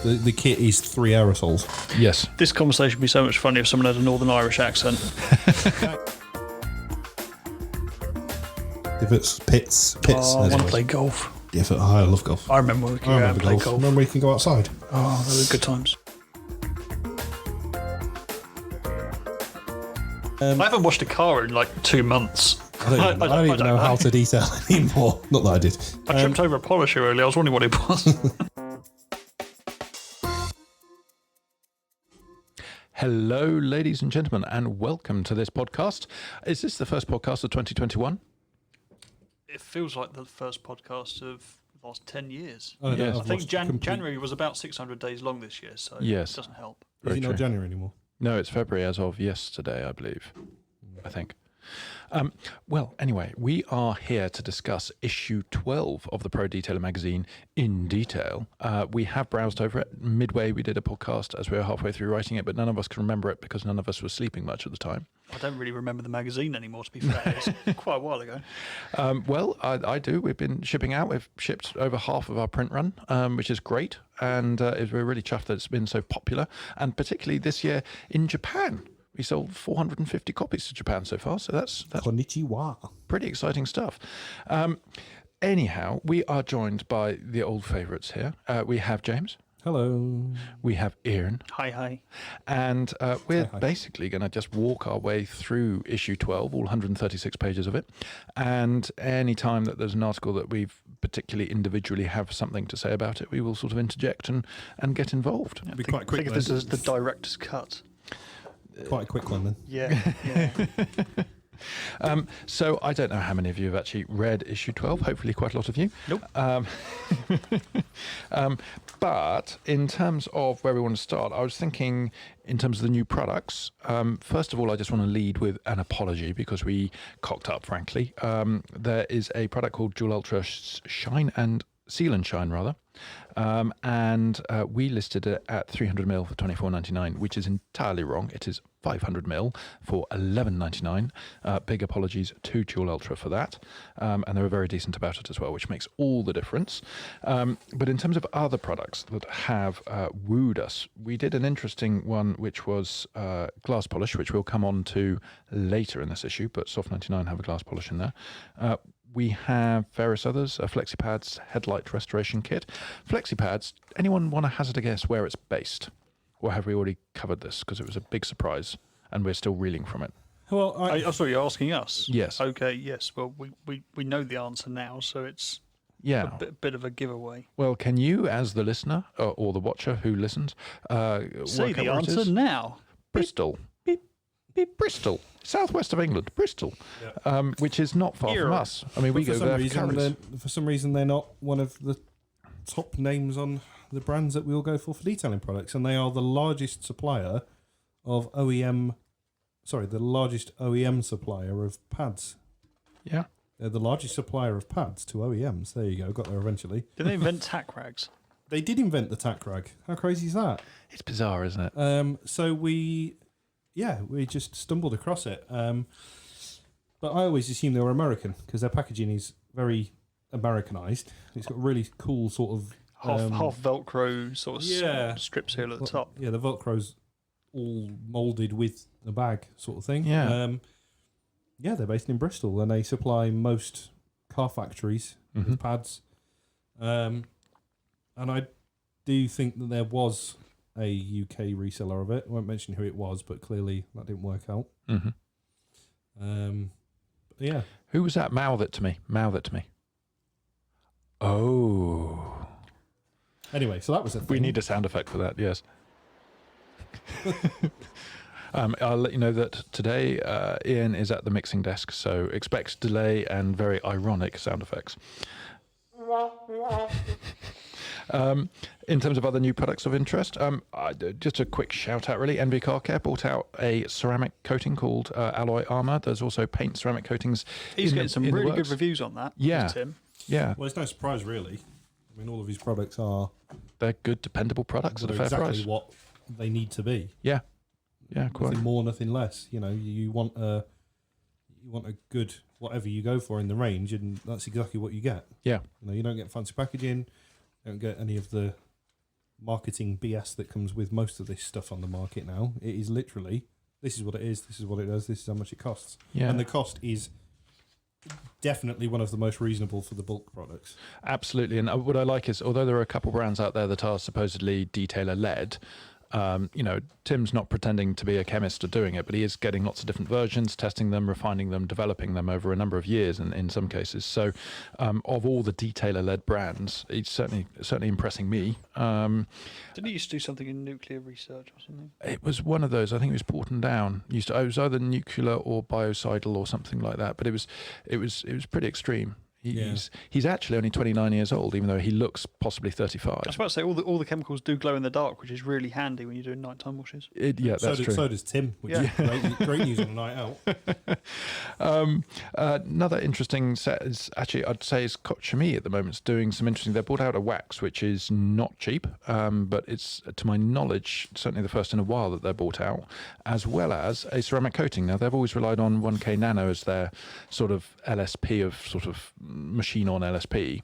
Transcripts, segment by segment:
The kit is 3 aerosols. Yes. This conversation would be so much funnier if someone had a Northern Irish accent. If it's pits. Oh, I want to play golf. Yeah, I love golf. I remember when we could go out and play golf. Remember we can go outside? Oh, they were good times. I haven't washed a car in like 2 months. I don't even know how to detail anymore. Not that I did. I tripped over a polisher earlier. I was wondering what it was. Hello, ladies and gentlemen, and welcome to this podcast. Is this the first podcast of 2021? It feels like the first podcast of the last 10 years. Yes. I think January was about 600 days long this year, so Yes. it doesn't help. Is it not January anymore? No, it's February as of yesterday, I believe. I think. Well, anyway, we are here to discuss issue 12 of the Pro Detailer magazine in detail. We have browsed over it. Midway, we did a podcast as we were halfway through writing it, but none of us can remember it because none of us were sleeping much at the time. I don't really remember the magazine anymore, to be fair. It's quite a while ago. Well, I do. We've been shipping out. We've shipped over half of our print run, which is great. And we're really chuffed that it's been so popular. And particularly this year in Japan. We sold 450 copies to Japan so far, so that's Konnichiwa. pretty exciting stuff. Anyhow, we are joined by the old favourites here. We have James. Hello. We have Ian. Hi. And we're Hi. basically going to just walk our way through issue 12, all 136 pages of it. And any time that there's an article that we've particularly individually have something to say about it, we will sort of interject and get involved. It'll be quite quick. Think of this as the director's cut. Quite a quick one then. Yeah. So I don't know how many of you have actually read issue 12. Hopefully quite a lot of you. Nope. But in terms of where we want to start, I was thinking in terms of the new products. First of all, I just want to lead with an apology because we cocked up, frankly. There is a product called Dual Ultra Shine and Seal and Shine, rather. And we listed it at 300ml for $24.99, which is entirely wrong. It is 500ml for $11.99. Big apologies to Dual Ultra for that. And they were very decent about it as well, which makes all the difference. But in terms of other products that have wooed us, we did an interesting one, which was glass polish, which we'll come on to later in this issue, but Soft 99 have a glass polish in there. We have various others, FlexiPads Headlight Restoration Kit. FlexiPads, anyone want to hazard a guess where it's based? Or have we already covered this? Because it was a big surprise and we're still reeling from it. Well, Oh, sorry, you're asking us? Yes. Okay, yes. Well, we know the answer now, so it's Yeah. a bit of a giveaway. Well, can you, as the listener or the watcher who listens, Say work the out where it answer is? now. Bristol. Bristol, southwest of England, Bristol, which is not far Here. from us. I mean, we go there for curries. for some reason, they're not one of the top names on the brands that we all go for detailing products, and they are the largest supplier of OEM. Sorry, the largest OEM supplier of pads. Yeah. They're the largest supplier of pads to OEMs. There you go, got there eventually. Did they invent tack rags? They did invent the tack rag. How crazy is that? It's bizarre, isn't it? So we just stumbled across it. But I always assumed they were American because their packaging is very Americanized. It's got really cool sort of Half Velcro sort of yeah. strip seal at the top. Yeah, the Velcro's all molded with the bag sort of thing. Yeah. They're based in Bristol and they supply most car factories with pads. And I do think that there was a UK reseller of it. I won't mention who it was, but clearly that didn't work out. Yeah. Who was that? Mouth it to me. Oh. Anyway, so that was a thing. We need a sound effect for that, yes. I'll let you know that today Ian is at the mixing desk, so expect delay and very ironic sound effects. In terms of other new products of interest, just a quick shout out really. NB Car Care brought out a ceramic coating called Alloy Armour. There's also paint ceramic coatings. He's getting some really good works. reviews on that. Yeah. Tim. Yeah. Well, it's no surprise, really. I mean, all of his products are They're good, dependable products at a fair exactly price. what they need to be. Yeah. Yeah, quite. Nothing more, nothing less. You know, you want a good whatever you go for in the range, and that's exactly what you get. Yeah. You know, you don't get fancy packaging, don't get any of the marketing BS that comes with most of this stuff on the market now. It is literally, this is what it is, this is what it does, this is how much it costs. Yeah. And the cost is definitely one of the most reasonable for the bulk products. Absolutely. And what I like is, although there are a couple brands out there that are supposedly detailer led, Tim's not pretending to be a chemist or doing it, but he is getting lots of different versions, testing them, refining them, developing them over a number of years in some cases. So of all the detailer-led brands, he's certainly impressing me. Didn't he used to do something in nuclear research or something? It was one of those. I think it was Porton Down. It was either nuclear or biocidal or something like that. But it was pretty extreme. He's actually only 29 years old, even though he looks possibly 35. I was about to say all the chemicals do glow in the dark, which is really handy when you're doing nighttime washes. That's true. So does Tim, which is great news on a night out. Another interesting set is actually, I'd say, is Kochami at the moment. It's doing some interesting. They brought out a wax which is not cheap, but it's, to my knowledge, certainly the first in a while that they're brought out, as well as a ceramic coating. Now, they've always relied on 1K Nano as their sort of LSP of sort of machine on LSP,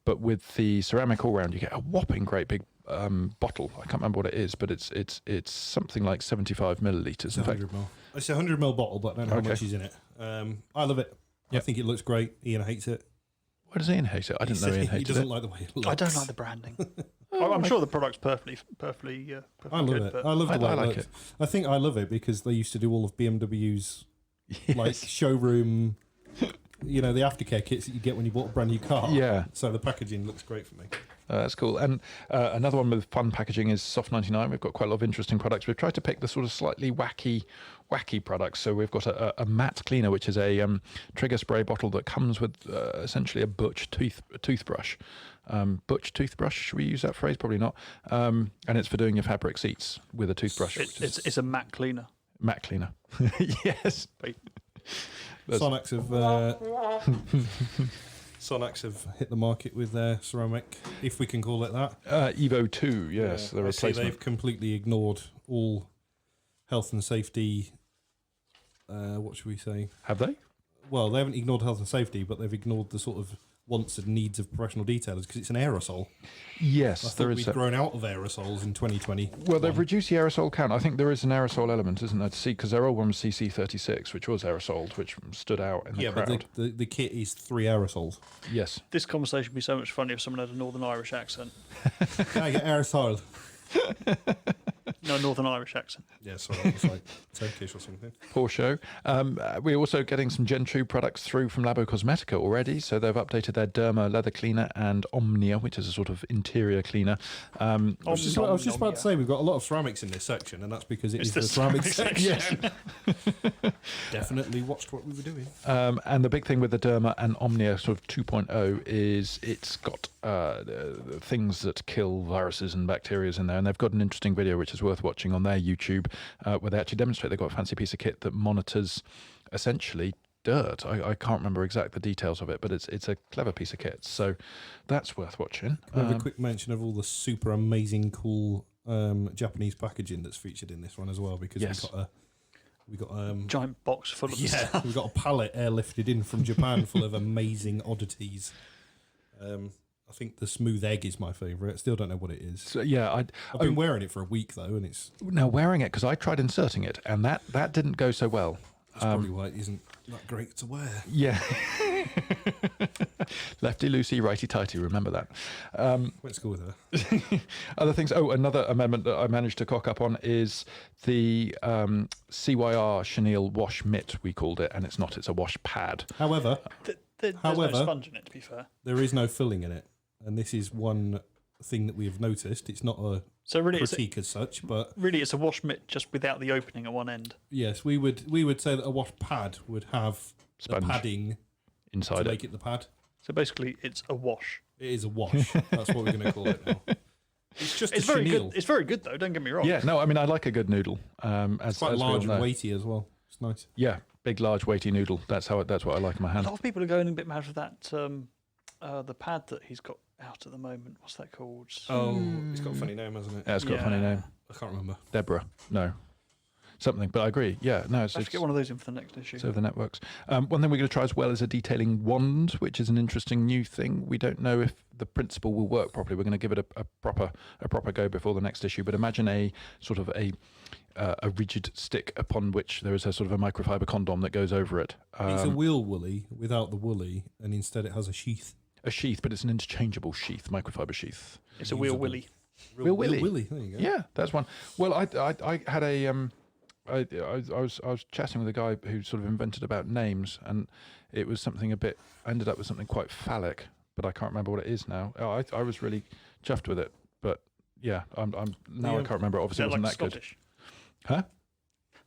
but with the ceramic all round, you get a whopping great big bottle. I can't remember what it is, but it's something like 75 millilitres. It's 100 ml. It's a 100 ml bottle, but I don't know how much is in it. I love it. Yep. I think it looks great. Ian hates it. Why does Ian hate it? I didn't know Ian hated it. He doesn't like the way it looks. I don't like the branding. I'm sure the product's perfectly I love good, it. but I love the way I it like looks. it. I think I love it because they used to do all of BMW's like showroom, the aftercare kits that you get when you bought a brand new car. Yeah. So the packaging looks great for me. That's cool. And another one with fun packaging is Soft 99. We've got quite a lot of interesting products. We've tried to pick the sort of slightly wacky products. So we've got a matte cleaner, which is a trigger spray bottle that comes with essentially a Butch toothbrush. Butch toothbrush, should we use that phrase? Probably not. And it's for doing your fabric seats with a toothbrush. It's a matte cleaner. Matte cleaner. Yes. Sonax have hit the market with their ceramic, if we can call it that. Evo 2, yes. The I see replacement. they've completely ignored all health and safety. What should we say? Have they? Well, they haven't ignored health and safety, but they've ignored the sort of wants and needs of professional detailers because it's an aerosol. Yes, I thought there is. we'd grown out of aerosols in 2020. Well, they've reduced the aerosol count. I think there is an aerosol element, isn't there, to see, because their old one was CC36, which was aerosoled, which stood out in the crowd. But the kit is 3 aerosols. Yes. This conversation would be so much funnier if someone had a Northern Irish accent. I get aerosol. No, Northern Irish accent. Yeah, sorry, that was like Turkish or something. Poor show. We're also getting some Gen 2 products through from Labo Cosmetica already. So they've updated their Derma leather cleaner and Omnia, which is a sort of interior cleaner. I was just about to say, we've got a lot of ceramics in this section, and that's because it's the ceramics section. Definitely watched what we were doing. And the big thing with the Derma and Omnia sort of 2.0 is it's got things that kill viruses and bacteria in there. And they've got an interesting video, which is worth watching on their YouTube, where they actually demonstrate they've got a fancy piece of kit that monitors essentially dirt. I can't remember exactly the details of it, but it's a clever piece of kit. So that's worth watching. Can we have a quick mention of all the super amazing, cool Japanese packaging that's featured in this one as well? Because we got giant box full of stuff. We've got a pallet airlifted in from Japan full of amazing oddities. I think the smooth egg is my favourite. Still don't know what it is. So, yeah, I've been wearing it for a week though, and it's now wearing it because I tried inserting it, and that didn't go so well. That's probably why it isn't that great to wear. Yeah. Lefty loosey, righty tighty. Remember that. Went to school with her. Other things. Oh, another amendment that I managed to cock up on is the CYR chenille wash mitt. We called it, and it's not. It's a wash pad. However, there's no sponge in it. To be fair, there is no filling in it, and this is one thing that we have noticed. It's not a critique as such, but really it's a wash mitt just without the opening at one end. Yes, we would say that a wash pad would have Sponge the padding inside to make it the pad. So basically, it's a wash. It is a wash. That's what we're going to call it now. It's very chenille. good. It's very good though. Don't get me wrong. Yeah, no, I mean I like a good noodle. It's quite large and weighty as well. It's nice. Yeah, big, large, weighty noodle. That's what I like in my hand. A lot of people are going a bit mad with that. The pad that he's got out at the moment. What's that called? Oh, it's got a funny name, hasn't it? Yeah, it's got a funny name. I can't remember. Deborah. No. something. But I agree. Yeah, no, I have to get one of those in for the next issue. So the networks. One thing we're going to try as well is a detailing wand, which is an interesting new thing. We don't know if the principle will work properly. We're going to give it a proper go before the next issue. But imagine a sort of a rigid stick upon which there is a sort of a microfiber condom that goes over it. It's a wheel woolly without the woolly, and instead it has a sheath. A sheath, but it's an interchangeable sheath, microfiber sheath. It's a wheel willy. Wheel willy. There you go. Yeah, that's one. Well, I had a I was chatting with a guy who sort of invented about names, and it was something I ended up with something quite phallic, but I can't remember what it is now. I was really chuffed with it, but yeah, I'm now I can't remember. Obviously, it wasn't like that Scottish? Good. Huh?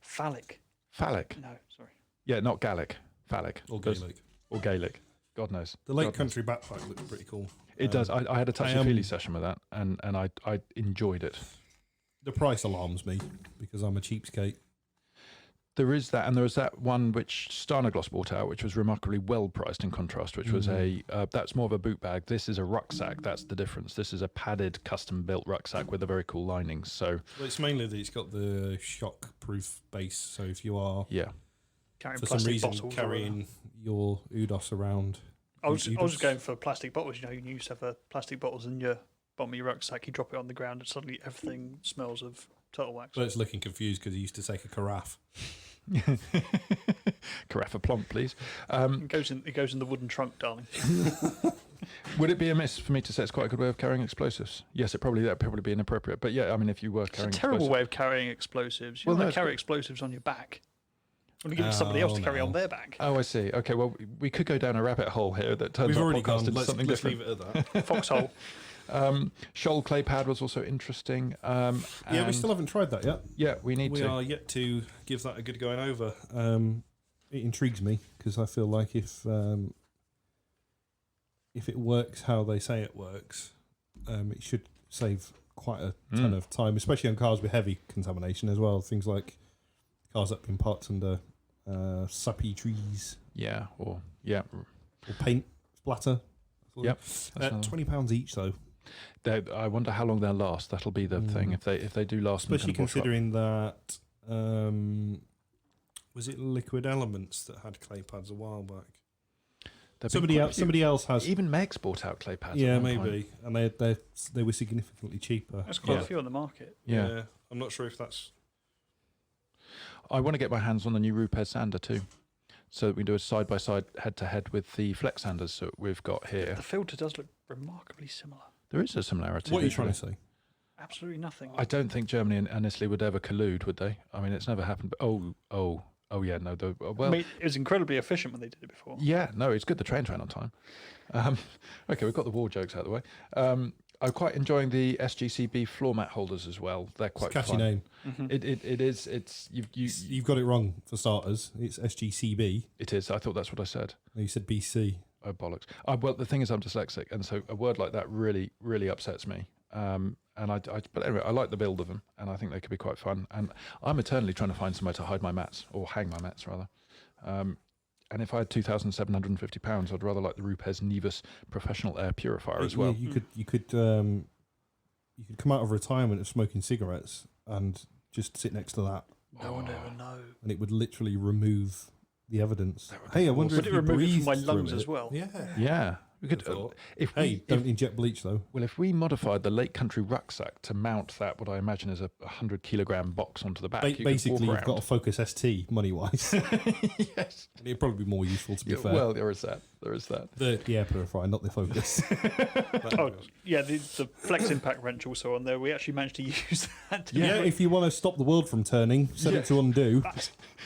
Phallic. Phallic. No, sorry. Yeah, not Gallic. Phallic. Or Gaelic. Or Gaelic. God knows. The Lake Country backpack looks pretty cool. It does. I had a touchy-feely session with that, and I enjoyed it. The price alarms me because I'm a cheapskate. There is that, and there was that one which Starnagloss brought out, which was remarkably well priced in contrast, which was that's more of a boot bag. This is a rucksack. That's the difference. This is a padded, custom-built rucksack with a very cool lining. So well, it's mainly that it's got the shock-proof base. So if you are Carrying for some plastic reason bottles carrying your Udos around, I was just going for plastic bottles. You know, you used to have plastic bottles in your bottom of your rucksack. You drop it on the ground, and suddenly everything smells of turtle wax. But it's looking confused because he used to take a carafe. Carafe of plonk, please. It goes in the wooden trunk, darling. Would it be amiss for me to say it's quite a good way of carrying explosives? Yes, that'd probably be inappropriate. But yeah, I mean, if you were carrying, it's a terrible way of carrying explosives. You don't carry explosives on your back. You want to give it to somebody else to carry on their back. Oh, I see. Okay, well, we could go down a rabbit hole here that turns We've our already podcast gone. into something Let's different. leave it at that. Foxhole. Shoal clay pad was also interesting. Yeah, we still haven't tried that yet. Yeah, we need We to. are yet to give that a good going over. It intrigues me because I feel like if it works how they say it works, it should save quite a ton of time, especially on cars with heavy contamination as well. Things like cars that have been parked under sappy trees. Yeah, or paint splatter. Yep. £20 each though. I wonder how long they'll last. That'll be the thing. If they do last, especially considering that was it Liquid Elements that had clay pads a while back? Somebody else has. Even Meg's bought out clay pads. Yeah, maybe, and they were significantly cheaper. There's quite a few on the market. Yeah, I'm not sure if that's. I want to get my hands on the new Rupes sander too, so that we do a side by side, head to head with the Flex sanders that we've got here. The filter does look remarkably similar. There is a similarity. What are you trying to say? Absolutely nothing. I don't think Germany and Italy would ever collude, would they? I mean, it's never happened. But oh yeah, no. Well, I mean, it was incredibly efficient when they did it before. Yeah, no, it's good the trains ran on time. Okay, we've got the war jokes out of the way. I'm quite enjoying the SGCB floor mat holders as well. They're quite it's a catchy fun. name. Mm-hmm. It is. It's you've got it wrong for starters. It's SGCB. It is. I thought that's what I said. No, you said BC. Oh bollocks! Well, the thing is, I'm dyslexic, and so a word like that really, really upsets me. But anyway, I like the build of them, and I think they could be quite fun. And I'm eternally trying to find somewhere to hide my mats, or hang my mats rather. And if I had £2,750, I'd rather like the Rupes Nevis Professional Air Purifier as well. Yeah, you could come out of retirement of smoking cigarettes and just sit next to that. No one ever know. And it would literally remove the evidence. Hey, I wonder would if it you remove it breathed from my through lungs it. as well? Yeah. Yeah. We could, don't inject bleach though. Well, if we modified the Lake Country rucksack to mount that, what I imagine is a 100-kilogram box onto the back, basically you've got a Focus ST money wise. Yes, it'd probably be more useful to be fair. Well, there is that. The air purifier, not the Focus. The Flex Impact wrench also on there. We actually managed to use that. If you want to stop the world from turning, set it to undo.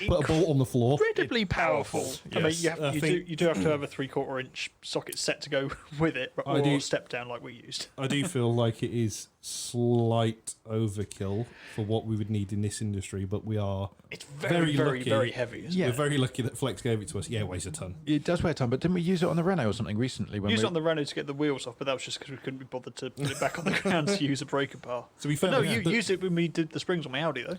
Put a bolt on the floor. Incredibly powerful. Yes. I mean, you do have to have a 3/4 inch socket set to go with it, or a step down like we used. I do feel like it is slight overkill for what we would need in this industry, but we are. It's very lucky. Heavy. We're very lucky that Flex gave it to us. Yeah, it weighs a ton. It does weigh a ton, but didn't we use it on the Renault or something recently? We used it on the Renault to get the wheels off, but that was just because we couldn't be bothered to put it back on the ground to use a breaker bar. To be fair, no, you used it when we did the springs on my Audi though.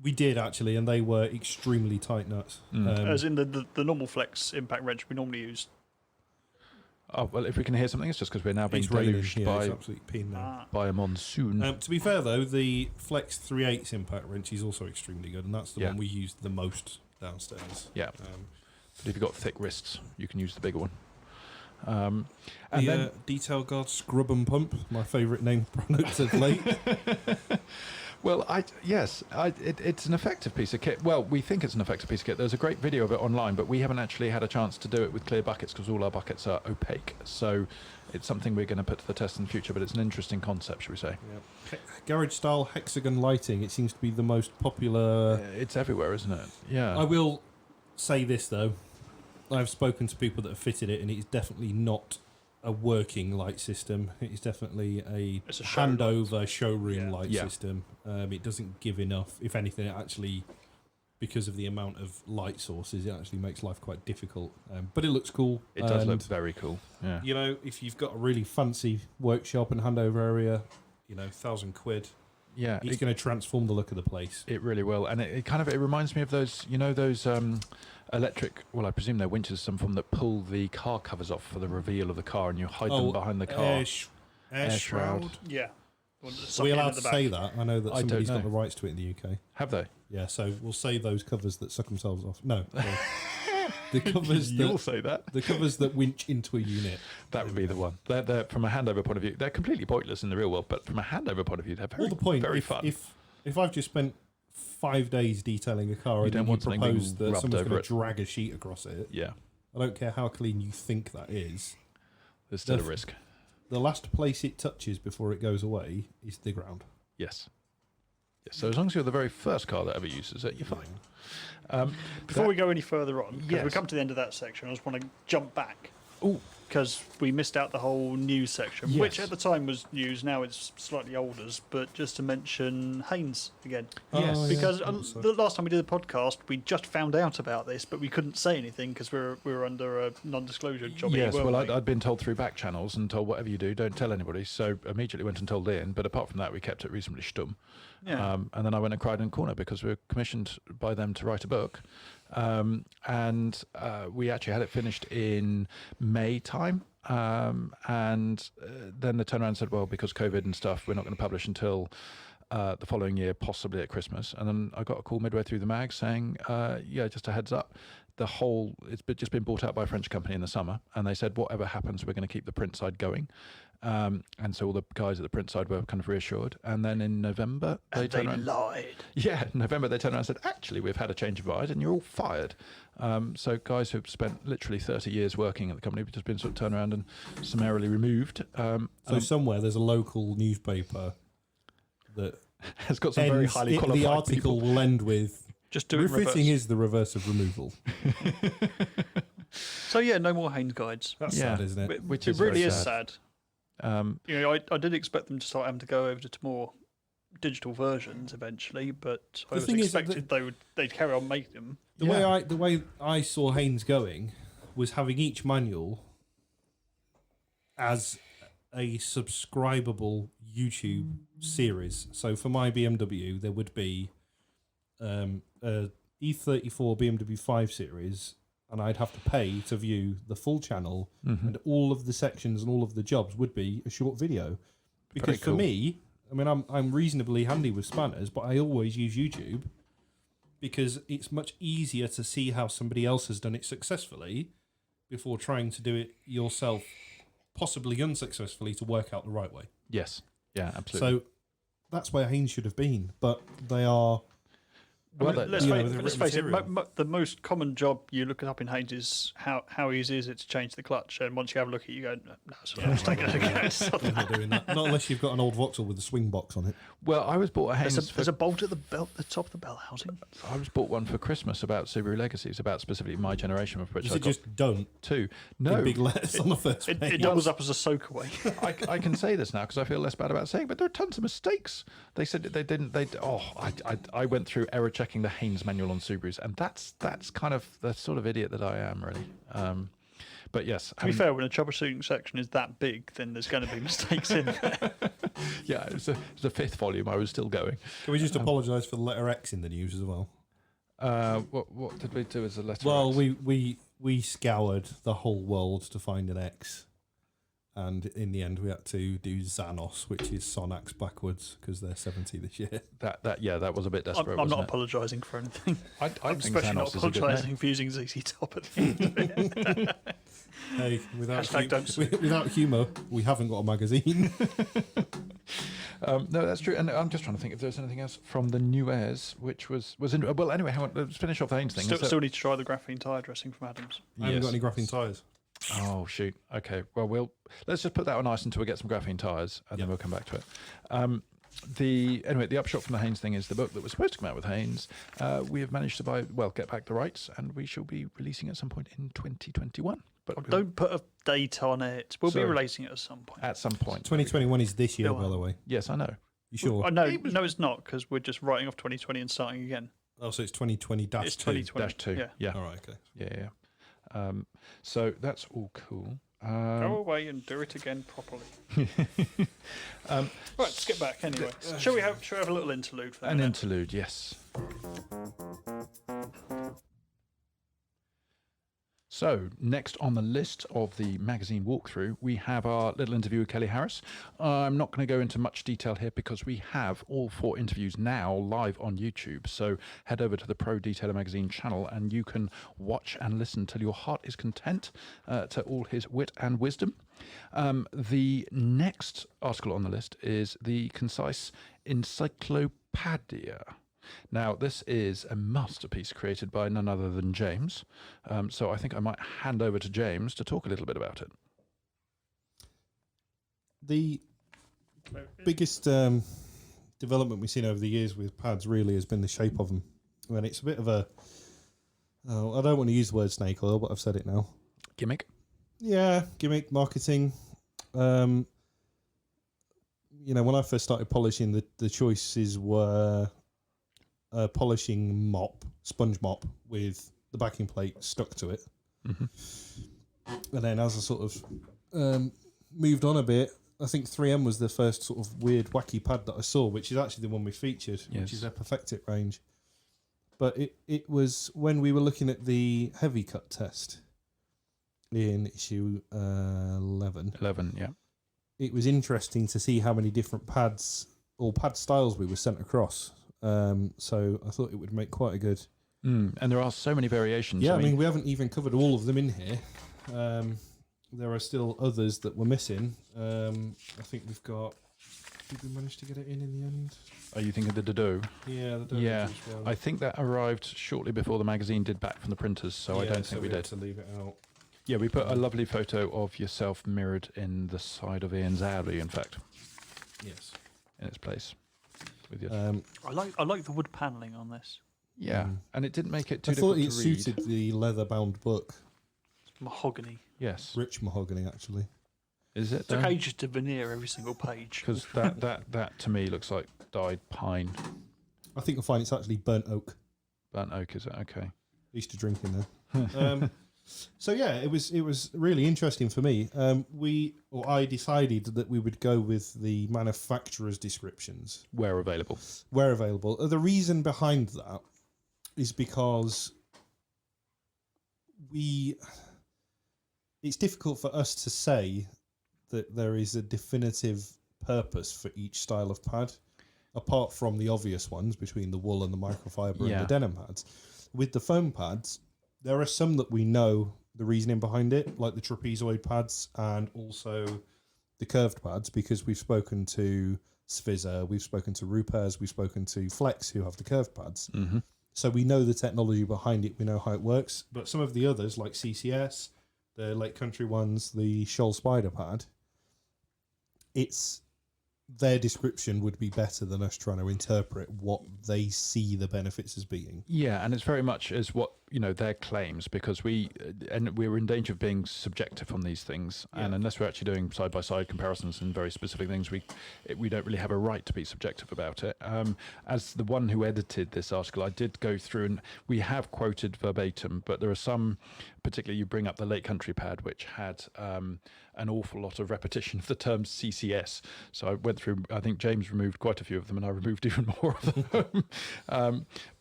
We did actually, and they were extremely tight nuts. As in the normal Flex Impact wrench we normally use. Oh, well, if we can hear something, it's just because we're now being It's raining deluged here. by, It's absolutely peeing now. by a monsoon. To be fair, though, the Flex 3/8 impact wrench is also extremely good, and that's the Yeah. one we used the most downstairs. Yeah. Um, But if you've got thick wrists, you can use the bigger one. And then Detail Guard Scrub and Pump, my favourite name product of late. Well, it's an effective piece of kit. Well, we think it's an effective piece of kit. There's a great video of it online, but we haven't actually had a chance to do it with clear buckets because all our buckets are opaque. So it's something we're going to put to the test in the future, but it's an interesting concept, shall we say. Garage style hexagon lighting, it seems to be the most popular. It's everywhere, isn't it? Yeah. I will say this, though. I've spoken to people that have fitted it, and it's definitely not a working light system. It's definitely It's a show handover showroom Yeah. light Yeah. system. It doesn't give enough. If anything, it actually, because of the amount of light sources, it actually makes life quite difficult. But it looks cool. It does look and, very cool. Yeah. You know, if you've got a really fancy workshop and handover area, £1,000, Yeah. it's going to transform the look of the place. It really will, and it reminds me of those, those electric. Well, I presume they're winches, some form that pull the car covers off for the reveal of the car, and you hide them behind the car. Air shroud. shroud. Yeah. Are we allowed to say that? I know that I don't somebody's got know. the rights to it in the UK. Have they? Yeah, so we'll say those covers that suck themselves off. No, the covers You'll that say that. the covers that winch into a unit. That would be the one. They're from a handover point of view. They're completely pointless in the real world, but from a handover point of view, they're very, Well, the point very if, fun. if I've just spent 5 days detailing a car and don't then want you something propose being that rubbed someone's over going it. to drag a sheet across it, Yeah, I don't care how clean you think that is. there's still a The- risk. The last place it touches before it goes away is the ground. Yes. So as long as you're the very first car that ever uses it, you're fine. Before we go any further on, 'cause Yes. we come to the end of that section, I just want to jump back. Ooh. Because we missed out the whole news section, Yes. which at the time was news, now it's slightly older, but just to mention Haynes again. Yes. Oh, yeah, Because I thought so. the last time we did the podcast, we just found out about this, but we couldn't say anything because we were under a non-disclosure job. Yes, weren't well, we? I'd been told through back channels and told whatever you do, don't tell anybody. So immediately went and told Ian. But apart from that, we kept it reasonably stum. Yeah. And then I went and cried in a corner because we were commissioned by them to write a book. And we actually had it finished in May time. And then they turned around and said, well, because COVID and stuff, we're not going to publish until the following year, possibly at Christmas. And then I got a call midway through the mag saying, yeah, just a heads up. Just been bought out by a French company in the summer. And they said, whatever happens, we're going to keep the print side going. And so all the guys at the print side were kind of reassured. And then in November, they turned around. lied. Yeah, in November they turned around and said, actually, we've had a change of mind and you're all fired. So guys who've spent literally 30 years working at the company have just been sort of turned around and summarily removed. So somewhere there's a local newspaper that has got some very ends, highly qualified the article people. will end with Just do it in refitting reverse. is the reverse of removal. So yeah, no more Haynes guides. That's Yeah. sad, isn't it? Which It is really very is sad. sad. I did expect them to start having to go over to more digital versions eventually, but I The was thing is that expected they'd carry on making them. The way I saw Haynes going was having each manual as a subscribable YouTube series. So for my BMW, there would be a E34 BMW 5 Series, and I'd have to pay to view the full channel, and all of the sections and all of the jobs would be a short video. Because Very cool. for me, I mean, I'm reasonably handy with spanners, but I always use YouTube because it's much easier to see how somebody else has done it successfully before trying to do it yourself, possibly unsuccessfully, to work out the right way. Yes. Yeah, absolutely. So that's where Haynes should have been, but they are. Well, let's you face, know, the let's face it, material. the most common job you look up in Haynes is how easy is it to change the clutch, and once you have a look at it, you go, no, it's taking They're not doing that. Not unless you've got an old Vauxhall with a swing box on it. Well, I was bought a Haynes. There's a bolt at the top of the bell housing. I was bought one for Christmas about Subaru Legacies, about specifically my generation, of which Is I it got just don't? two. In No, big letters on the first It page. doubles up as a soak away. I can say this now because I feel less bad about saying, but there are tons of mistakes. They said that they didn't. I went through error checking the Haynes manual on Subarus, and that's kind of the sort of idiot that I am, really. But yes, To be fair, when a troubleshooting section is that big, then there's going to be mistakes in there. yeah, it was the fifth volume. I was still going. Can we just apologise for the letter X in the news as well? What did we do as a letter? Well, X? we scoured the whole world to find an X. And in the end, we had to do Xanos, which is Sonax backwards because they're 70 this year. That was a bit desperate. I'm not wasn't it? apologising for anything. I I'm think especially not Xanos is a good name. apologising for using ZZ Top at the end of it. Hey, without Hashtag don't sue. without humour, we haven't got a magazine. No, that's true. And I'm just trying to think if there's anything else from the new airs, which was in. Well, anyway, hang on. Let's finish off the Haynes thing. Still need to try the graphene tyre dressing from Adams. I haven't got any graphene tyres. Oh shoot. Okay. Well, let's just put that on ice until we get some graphene tyres, and then we'll come back to it. The upshot from the Haynes thing is the book that was supposed to come out with Haynes. We have managed to get back the rights, and we shall be releasing at some point in 2021. But Don't put a date on it. We'll be releasing it at some point. At some point. 2021 is this year, by the way. Yes, I know. You sure? No, it's not, because we're just writing off 2020 and starting again. Oh, so it's 2020-2. It's 2020. Yeah. All right, okay. Yeah. So that's all cool. Go away and do it again properly. Right, let's get back anyway. Shall we have a little interlude for that? An interlude, yes. So, next on the list of the magazine walkthrough, we have our little interview with Kelly Harris. I'm not going to go into much detail here because we have all 4 interviews now live on YouTube. So, head over to the Pro Detailer Magazine channel and you can watch and listen till your heart is content to all his wit and wisdom. The next article on the list is the Concise Encyclopedia. Now, this is a masterpiece created by none other than James. So I think I might hand over to James to talk a little bit about it. The biggest development we've seen over the years with pads really has been the shape of them. I mean, it's a bit of a... I don't want to use the word snake oil, but I've said it now. Gimmick? Yeah, gimmick, marketing. When I first started polishing, the choices were... polishing sponge mop with the backing plate stuck to it. Mm-hmm. And then as I sort of moved on a bit, I think 3M was the first sort of weird wacky pad that I saw, which is actually the one we featured, which is their Perfect It range. But it was when we were looking at the heavy cut test in issue 11. 11, yeah. It was interesting to see how many different pads or pad styles we were sent across. So I thought it would make quite a good... And there are so many variations. Yeah, I mean, we haven't even covered all of them in here. There are still others that we're missing. I think we've got... Did we manage to get it in the end? Are you thinking the Dodo? Yeah, the Dodo. Yeah, I think that arrived shortly before the magazine did back from the printers, so I don't think we did. To leave it out. Yeah, we put a lovely photo of yourself mirrored in the side of Ian's Audi, in fact. Yes. In its place. With your I like the wood panelling on this. Yeah, and it didn't make it too I thought difficult it to read. suited the leather-bound book. It's mahogany. Yes. Rich mahogany, actually. Is it? It took ages to veneer every single page. Because that to me looks like dyed pine. I think you'll find it's actually burnt oak. Burnt oak, is it? Okay. I used to drink in there. So yeah, it was really interesting for me. I decided that we would go with the manufacturer's descriptions Where available. where available. The reason behind that is because it's difficult for us to say that there is a definitive purpose for each style of pad, apart from the obvious ones between the wool and the microfiber and the denim pads. With the foam pads, there are some that we know the reasoning behind it, like the trapezoid pads and also the curved pads, because we've spoken to Svizzer, we've spoken to Rupers, we've spoken to Flex, who have the curved pads. Mm-hmm. So we know the technology behind it, we know how it works. But some of the others, like CCS, the Lake Country ones, the Shoal Spider pad, their description would be better than us trying to interpret what they see the benefits as being. Yeah, and it's very much as what their claims, because we're in danger of being subjective on these things, and unless we're actually doing side by side comparisons and very specific things, we don't really have a right to be subjective about it. As the one who edited this article, I did go through, and we have quoted verbatim, but there are some, particularly you bring up the Lake Country pad, which had an awful lot of repetition of the term CCS. So I went through, I think James removed quite a few of them, and I removed even more of them.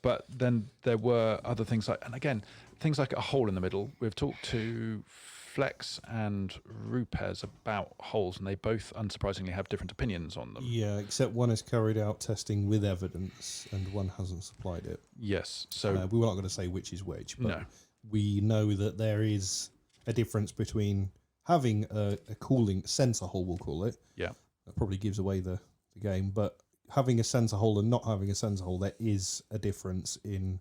But then there were other things like, and again, things like a hole in the middle. We've talked to Flex and Rupes about holes, and they both, unsurprisingly, have different opinions on them. Yeah, except one has carried out testing with evidence and one hasn't supplied it. Yes. So we were not going to say which is which, but no. we know that there is a difference between having a cooling sensor hole, we'll call it. Yeah. That probably gives away the game, but having a sensor hole and not having a sensor hole, there is a difference in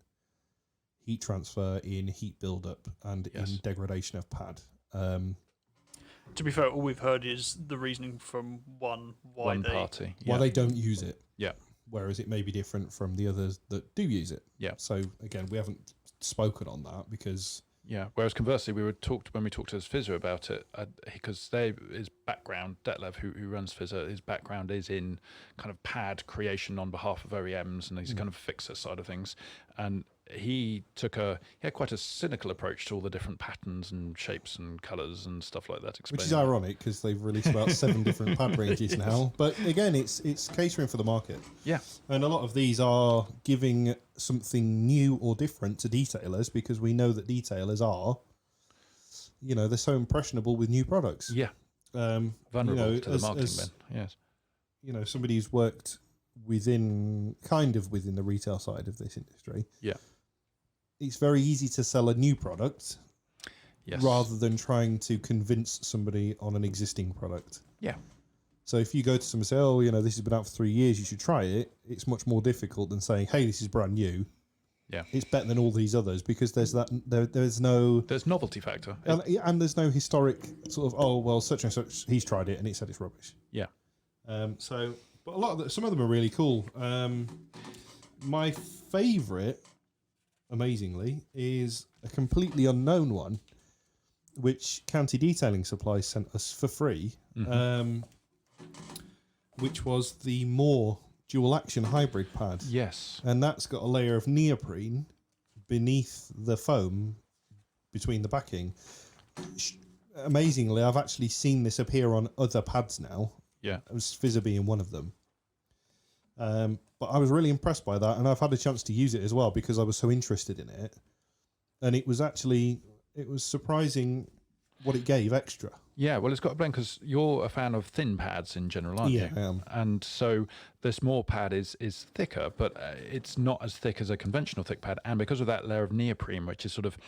heat transfer, in heat buildup, and in degradation of pad. To be fair, all we've heard is the reasoning from one party. Why they don't use it. Yeah. Whereas it may be different from the others that do use it. Yeah. So again, we haven't spoken on that because... Yeah. Whereas conversely, when we talked to his Fizzer about it, because his background, Detlev, who runs Fizzer, his background is in kind of pad creation on behalf of OEMs, and he's kind of fixer side of things. And he had quite a cynical approach to all the different patterns and shapes and colours and stuff like that. Which is ironic because they've released about 7 different pad ranges now. But again, it's catering for the market. Yeah. And a lot of these are giving something new or different to detailers because we know that detailers are, they're so impressionable with new products. Yeah. Vulnerable to the marketing men. Yes. Somebody who's worked within the retail side of this industry. Yeah. It's very easy to sell a new product rather than trying to convince somebody on an existing product. Yeah. So if you go to someone and say, oh, this has been out for 3 years, you should try it, it's much more difficult than saying, hey, this is brand new. Yeah. It's better than all these others because there's there's novelty factor. And there's no historic sort of, oh, well, such and such, he's tried it and he said it's rubbish. Yeah. But some of them are really cool. My favourite, amazingly, is a completely unknown one, which County Detailing Supplies sent us for free, which was the Moore dual action hybrid pad. Yes. And that's got a layer of neoprene beneath the foam between the backing. Amazingly, I've actually seen this appear on other pads now. Yeah. Fizzer being one of them. But I was really impressed by that, and I've had a chance to use it as well because I was so interested in it. And it was surprising what it gave extra. Yeah, well, it's got a blend because you're a fan of thin pads in general, aren't you? Yeah, I am. And so this Moore pad is thicker, but it's not as thick as a conventional thick pad. And because of that layer of neoprene, which is sort of,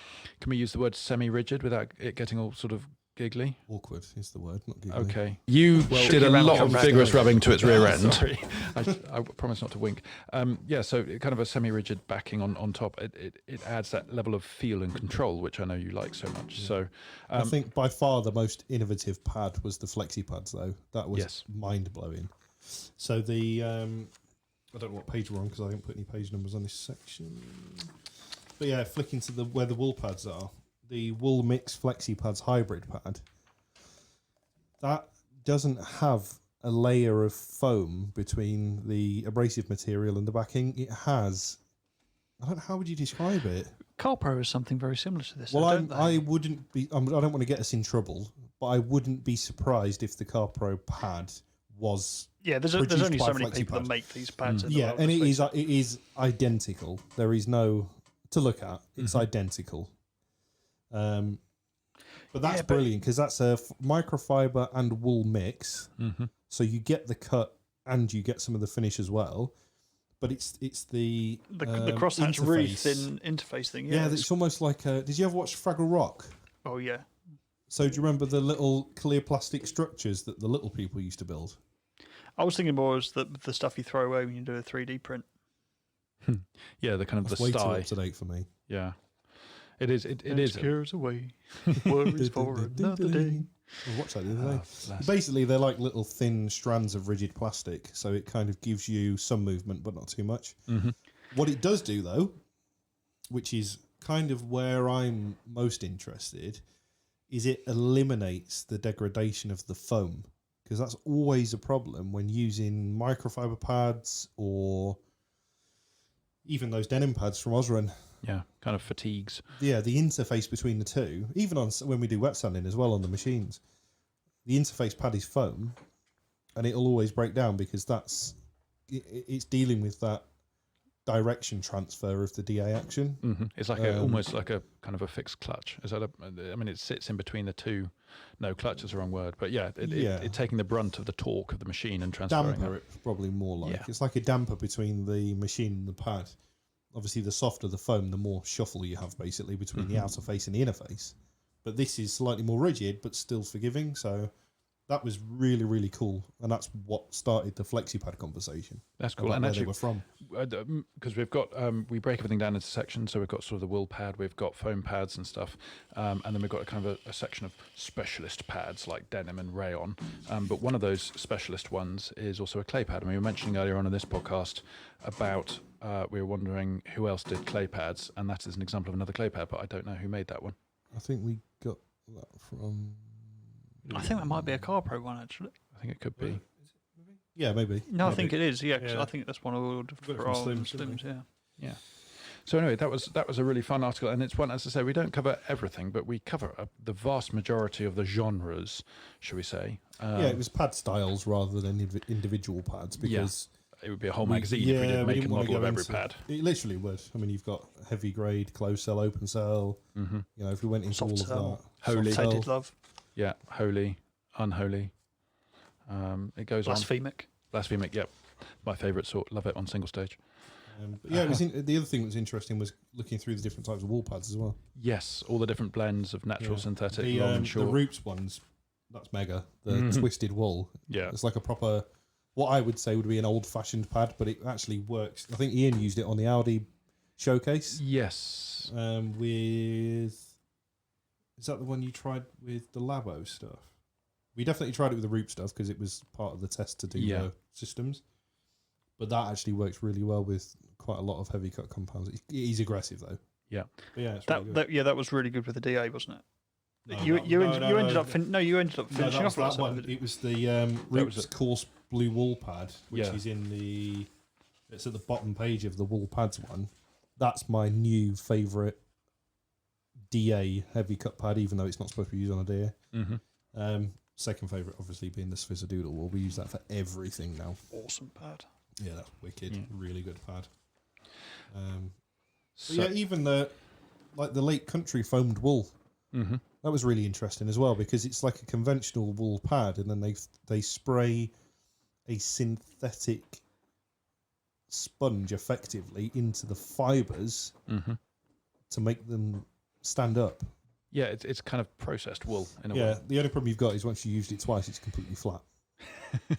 can we use the word semi-rigid without it getting all sort of giggly? Awkward is the word, not giggly. Okay. You did a lot of vigorous rubbing to its rear end. Sorry. I promise not to wink. So kind of a semi-rigid backing on top. It adds that level of feel and control, which I know you like so much. Yeah. So I think by far the most innovative pad was the Flexi pads, though. That was mind-blowing. So the... I don't know what page we're on because I haven't put any page numbers on this section. But yeah, flicking to where the wool pads are. The Wool Mix Flexi Pads hybrid pad, that doesn't have a layer of foam between the abrasive material and the backing. It has, how would you describe it? CarPro is something very similar to this. Well, I wouldn't be, I don't want to get us in trouble, but I wouldn't be surprised if the CarPro pad was there's only so many people that make these pads. Yeah, and it is identical. There is no, to look at, it's identical. But that's brilliant because that's a microfiber and wool mix. So you get the cut and you get some of the finish as well. But it's the crosshatch really thin interface thing. Yeah, it's almost like did you ever watch Fraggle Rock? Oh yeah. So do you remember the little clear plastic structures that the little people used to build? I was thinking more as the stuff you throw away when you do a 3D print. Yeah, the kind of that's the way sty. Too up to date for me. Yeah. It is. It is. Scares away. Worries for another day. I watched that the other day. Basically, they're like little thin strands of rigid plastic, so it kind of gives you some movement, but not too much. What it does do, though, which is kind of where I'm most interested, is it eliminates the degradation of the foam, because that's always a problem when using microfiber pads or even those denim pads from Osram. Yeah, kind of fatigues. Yeah, the interface between the two, even on when we do wet sanding as well on the machines, the interface pad is foam, and it'll always break down because it's dealing with that direction transfer of the DA action. Mm-hmm. It's like almost like a kind of a fixed clutch. Is that I mean, it sits in between the two. No, clutch is the wrong word, but yeah, it taking the brunt of the torque of the machine and transferring Damper, it's probably more like. Yeah. It's like a damper between the machine and the pad. Obviously, the softer the foam, the more shuffle you have, basically, between the outer face and the inner face. But this is slightly more rigid, but still forgiving, so that was really, really cool. And that's what started the FlexiPad conversation. That's cool. And where actually, they were from. Because we've got, we break everything down into sections. So we've got sort of the wool pad, we've got foam pads and stuff. And then we've got a kind of a section of specialist pads like denim and rayon. But one of those specialist ones is also a clay pad. And we were mentioning earlier on in this podcast about, we were wondering who else did clay pads. And that is an example of another clay pad, but I don't know who made that one. I think we got that from... I think that might be a CarPro one, actually. I think it could be. Yeah, maybe. No, maybe. I think it is. Yeah, 'cause Yeah. I think that's one of the Got it from Slims, Yeah. Yeah. So anyway, that was a really fun article, and it's one, as I say, we don't cover everything, but we cover the vast majority of the genres, shall we say? Yeah, it was pad styles rather than individual pads because it would be a whole magazine if we did make a model of every pad. It literally would. I mean, you've got heavy grade, closed cell, open cell. Mm-hmm. You know, if we went into Soft all cell. of that, Holy. soft Tainted cell. love. Yeah, holy, unholy. It goes Blasphemic. on. Blasphemic. Yep, my favourite sort. Love it on single stage. But yeah, it was the other thing that was interesting was looking through the different types of wall pads as well. Yes, all the different blends of natural, synthetic, The, long and the short. Roots ones, that's mega. The twisted wool. Yeah. It's like a proper, what I would say would be an old-fashioned pad, but it actually works. I think Ian used it on the Audi showcase. Yes. With, is that the one you tried with the Labo stuff? We definitely tried it with the Root stuff because it was part of the test to do the systems. But that actually works really well with quite a lot of heavy cut compounds. He's aggressive though. Yeah. But yeah, it's really good. That was really good with the DA, wasn't it? No, you no, ended no. up finishing off that one. It was the Roots coarse blue wool pad, which is in the. It's at the bottom page of the wool pads one. That's my new favourite DA heavy cut pad, even though it's not supposed to be used on a DA. Mm-hmm. Second favourite, obviously, being the Sfizzadoodle wool. We use that for everything now. Awesome pad. Yeah, that's wicked. Yeah. Really good pad. So, But yeah, even the Lake Country foamed wool. Mm-hmm. That was really interesting as well because it's like a conventional wool pad, and then they spray a synthetic sponge effectively into the fibres to make them stand up. Yeah, it's kind of processed wool in a way. Yeah, the only problem you've got is once you used it twice, it's completely flat.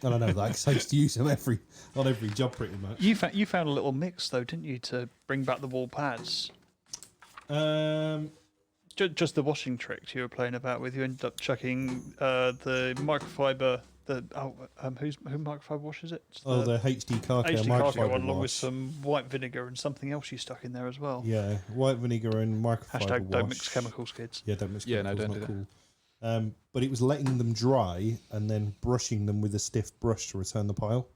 And I know that because I used to use them on every job pretty much. You found a little mix though, didn't you, to bring back the wall pads? Just the washing tricks you were playing about with. You ended up chucking the microfiber. Who microfiber washes it? It's the HD car care HD car care microfiber one, along with wash. some white vinegar and something else you stuck in there as well. Yeah, white vinegar and microfiber Hashtag wash. don't mix chemicals, kids. Yeah, don't mix Yeah, no, chemicals. don't do not cool. But it was letting them dry and then brushing them with a stiff brush to return the pile.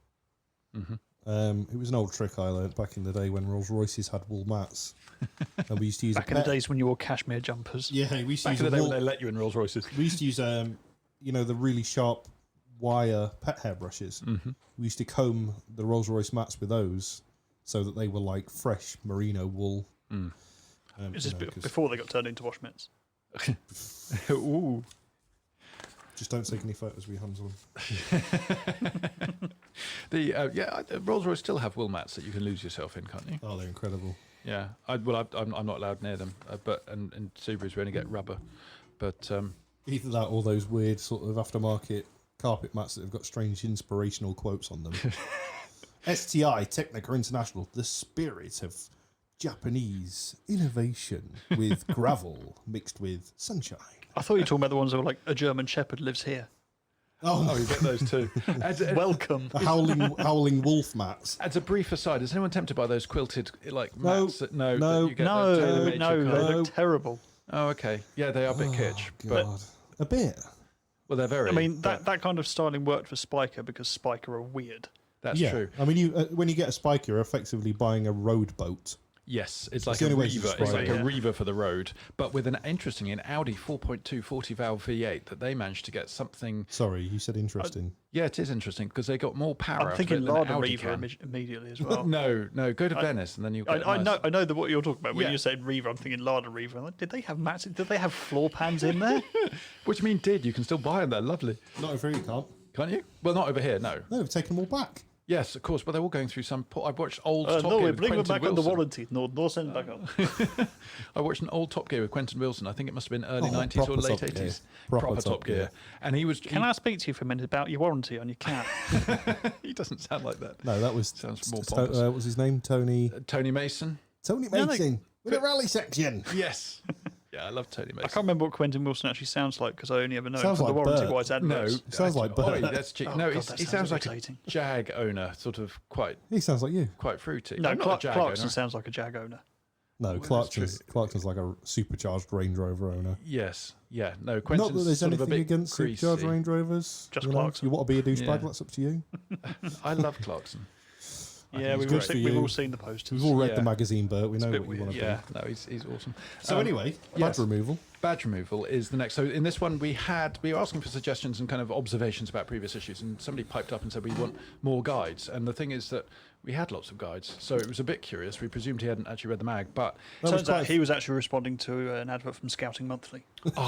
Mm-hmm. It was an old trick I learned back in the day when Rolls Royces had wool mats, and we used to use Back in the days when you wore cashmere jumpers. Yeah, we used to Back use in the day wool, when they let you in Rolls Royces. we used to use the really sharp wire pet hair brushes. Mm-hmm. We used to comb the Rolls Royce mats with those so that they were like fresh merino wool. Mm. Is this you know, 'cause before they got turned into wash mitts? Ooh. just don't take any photos with your hands on. The Rolls Royce still have wool mats that you can lose yourself in, can't you? Oh, they're incredible. Yeah. I'm not allowed near them, and Subarus we only get rubber, but Either that or those weird sort of aftermarket carpet mats that have got strange inspirational quotes on them. STI, Technica International, the spirit of Japanese innovation with gravel mixed with sunshine. I thought you were talking about the ones that were like a German Shepherd lives here. Oh, you get those too. Welcome. the howling wolf mats. As a brief aside, is anyone tempted by those quilted No, mats? That no, you get those tailor-made No, to they colour? look terrible. Oh, okay. Yeah, they are a bit kitsch, but God. A bit. well, they're very. I mean, but that kind of styling worked for Spiker because Spiker are weird. that's yeah. true. I mean, when you get a spiker, you're effectively buying a rowboat. Yes, it's like the a only way to Reaver. It's describe like it. a Reaver for the road, but with an interesting in Audi 4.2 40 valve V8 that they managed to get something. Sorry, you said interesting. Yeah, it is interesting because they got more power. I'm out of thinking it than Lada Audi Reaver can. immediately as well. No, go to Venice and then you'll get. I know, nice. what you're talking about. When Yeah. you said Reaver, I'm thinking Lada Reaver. I'm like, did they have mats? Did they have floor pans in there? What do you mean? Did you can still buy them? They're lovely, Not over here, you can't. can't you? Well, not over here. No. No, they've taken them all back. Yes, of course, but they're all going through some. I've watched old Top No, Gear we're with bringing them Quentin back under Wilson. warranty. No, send them back on. I watched an old Top Gear with Quentin Wilson. I think it must have been early Oh, 90s or proper late Top Gear. 80s. Proper Top Top Gear. Gear. And he was. Can I speak to you for a minute about your warranty on your cat? He doesn't sound like that. No, that was Sounds more To- pompous. what was his name? Tony Tony Mason. Tony No, no. Mason with a rally section. Yes. Yeah, I love Tony I Mason. can't remember what Quentin Wilson actually sounds like because I only ever know him Sounds from the like warranty Bert. wise No, adverts. Sounds like Oi, Bert. that's cheap. Oh, No, God, he that sounds sounds like irritating. a Jag owner, sort of quite He sounds like you. fruity. No, I'm not a Jag Clarkson owner. sounds like a Jag owner. No, Clarkson's like a supercharged Range Rover owner. Yes. Yeah. No, Quentin's Not that there's sort of a anything bit against greasy. supercharged Range Rovers. Just you know? Clarkson. You want to be a douchebag? Yeah. That's up to you. I love Clarkson. Yeah, he's we've all, good for seen, we've you. all seen the posters. We've all read Yeah. the magazine, Bert. We know bit what you want to Yeah. be. No, he's awesome. So anyway, yes. badge removal. Badge removal is the next. So in this one, we were asking for suggestions and kind of observations about previous issues, and somebody piped up and said we want more guides. And the thing is that we had lots of guides, so it was a bit curious. We presumed he hadn't actually read the mag, but That was Turns out quite- he was actually responding to an advert from Scouting Monthly.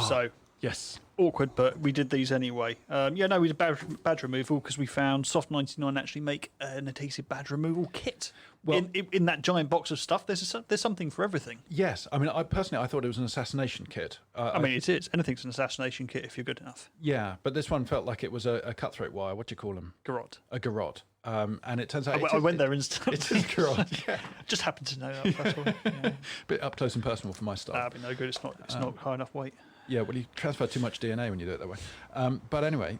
So yes, awkward, but we did these anyway. We did badge removal because we found Soft 99 actually make an adhesive badge removal kit. Well- in that giant box of stuff, there's something for everything. yes. I mean, I thought it was an assassination kit. I mean, it is. Anything's an assassination kit if you're good enough. yeah, but this one felt like it was a cutthroat wire. What do you call them? Garrot. A garrote. And it turns out I went there instantly. It is garrote. Yeah, Just happened to know that. That's all. Yeah. bit up close and personal for my style. That'd be no good. It's not high enough weight. Yeah, well, you transfer too much DNA when you do it that way. But anyway,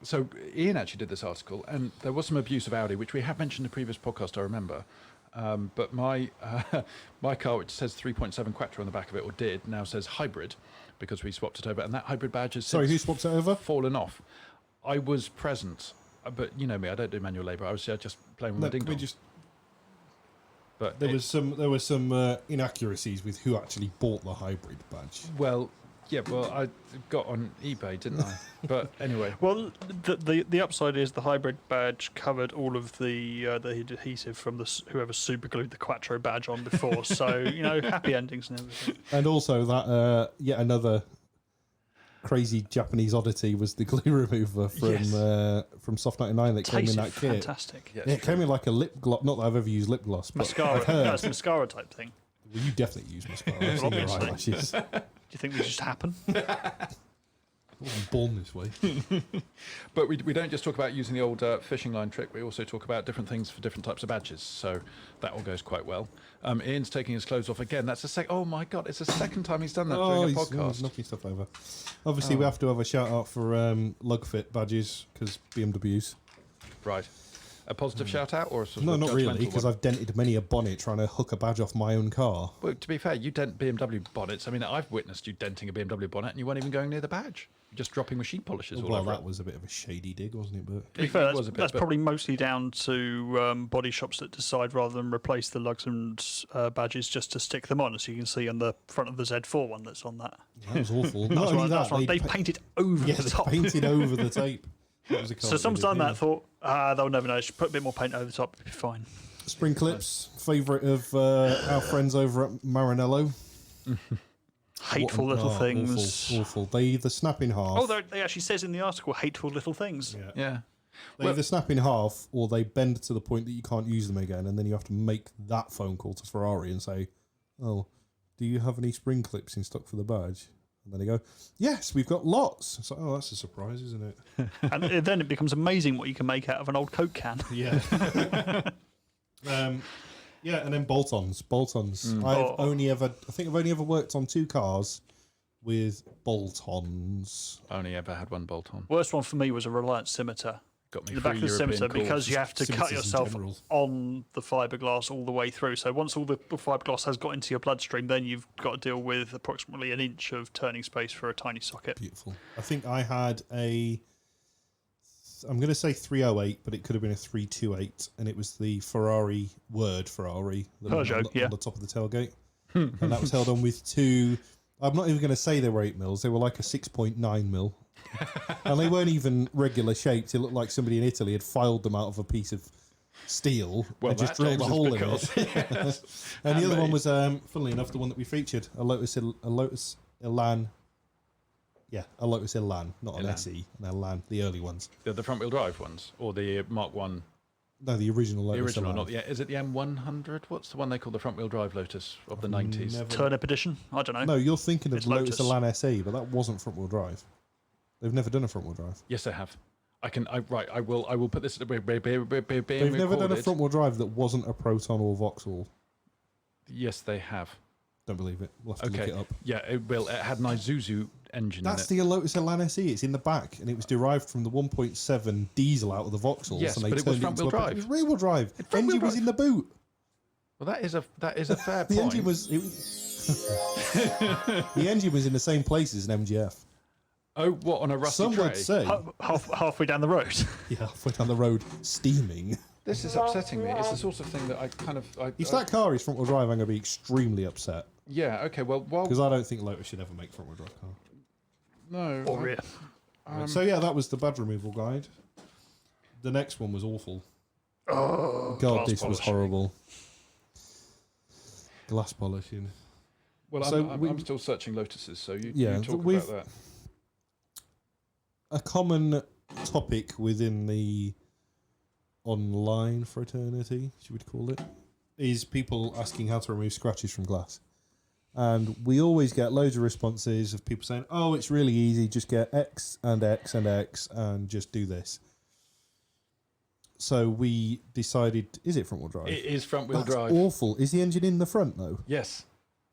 so Ian actually did this article, and there was some abuse of Audi, which we have mentioned in the previous podcast, I remember. But my my car, which says 3.7 Quattro on the back of it, or did, now says hybrid, because we swapped it over, and that hybrid badge has Sorry, who since swapped it over? fallen off. I was present, but you know me, I don't do manual labour. I was just playing with my ding dong. But There was some inaccuracies with who actually bought the hybrid badge. well, I got on eBay, didn't I? But anyway. Well, the upside is the hybrid badge covered all of the adhesive from whoever super glued the Quattro badge on before. So happy endings and everything. And also that yet another crazy Japanese oddity was the glue remover from Soft 99 that came in Tasted that kit. fantastic. Yeah, Yeah, it came in like a lip gloss. Not that I've ever used lip gloss, but Mascara. I've heard. That's mascara type thing. Well, you definitely use mascara. I've seen your Obviously. eyelashes. I Do you think these just happen? wasn't born this way. But we don't just talk about using the old fishing line trick. We also talk about different things for different types of badges. So that all goes quite well. Ian's taking his clothes off again. That's oh my God, it's the second time he's done that during a he's podcast. knocking stuff over. Obviously, we have to have a shout out for lug fit badges because BMWs. Right. A positive shout out or a sort No, of not really, judgmental because one? I've dented many a bonnet trying to hook a badge off my own car. Well, to be fair, you dent BMW bonnets. I mean, I've witnessed you denting a BMW bonnet and you weren't even going near the badge. You're just dropping machine polishes all Well, over that it. was a bit of a shady dig, wasn't it? But To be fair, It was a bit, that's but- probably mostly down to body shops that decide rather than replace the lugs and badges just to stick them on, as you can see on the front of the Z4 one that's on that. that was awful. That's Not only right, that's that, right. They painted over the top. painted over the tape. That was a So card someone's they did, done yeah. that, thought, they'll never know. Just put a bit more paint over the top, it'll be fine. Spring clips, favourite of our friends over at Maranello. Hateful little things. Awful. They either snap in half. Oh, they actually says in the article, hateful little things. yeah. Yeah. They either snap in half or they bend to the point that you can't use them again, and then you have to make that phone call to Ferrari and say, "Oh, do you have any spring clips in stock for the badge?" And then they go, "Yes, we've got lots." It's like, oh, that's a surprise, isn't it? And then it becomes amazing what you can make out of an old Coke can. Yeah. Yeah, and then bolt-ons. I think I've only ever worked on 2 cars with bolt-ons. Only ever had one bolt on. Worst one for me was a Reliant scimitar. Got me The back of the European scimitar, calls. because you have to cut Scimitars in yourself general. on the fiberglass all the way through. So once all the fiberglass has got into your bloodstream, then you've got to deal with approximately an inch of turning space for a tiny socket. Beautiful. I think I had a I'm going to say 308, but it could have been a 328, and it was the Ferrari Peugeot, on the top of the tailgate, and that was held on with two. I'm not even going to say they were 8 mils. They were like a 6.9 mil, and they weren't even regular shaped. It looked like somebody in Italy had filed them out of a piece of steel and just drilled a hole in it. Yes. And the other one was, funnily enough, the one that we featured, a Lotus Elan. Yeah, a Lotus Elan, not an Elan. SE, an Elan, the early ones. The front-wheel drive ones, or the Mark 1? No, the original Lotus The original, Elan. not the... Is it the M100? What's the one they call the front-wheel drive Lotus of the 90s? never- Turnip edition. I don't know. No, you're thinking of It's Lotus Lotus. Elan SE, but that wasn't front-wheel drive. They've never done a front-wheel drive. Yes, they have. I will put this... They've never done a front-wheel drive that wasn't a Proton or Vauxhall. Yes, they have. Don't believe it. We'll have to Okay. look it up. Yeah, it had an Isuzu engine That's in it. the Lotus Elan SE. It's in the back, and it was derived from the 1.7 diesel out of the Vauxhalls. Yes, and they but it was turned front-wheel into drive. It was rear-wheel drive. front-wheel Engine was drive. in the boot. Well, that is a fair The point. engine was. The engine was in the same place as an MGF. Oh, what, on a rusty Some tray? would say, Halfway down the road. yeah, halfway down the road, steaming. This is upsetting me. It's the sort of thing that I kind of... If that car is front-wheel drive, I'm going to be extremely upset Yeah, okay, well... because I don't think Lotus should ever make front-wheel drive car. No. Or rear. So yeah, that was the bad removal guide. The next one was awful. Oh, God, glass this was polishing. horrible. Glass polishing. Well, So I'm still searching Lotuses, so you Yeah, talk we've- about that. A common topic within the online fraternity, should we call it, is people asking how to remove scratches from glass. And we always get loads of responses of people saying, oh, it's really easy, just get X and X and X and just do this. So we decided, is it front-wheel drive? It is front-wheel That's drive. awful. Is the engine in the front, though? Yes.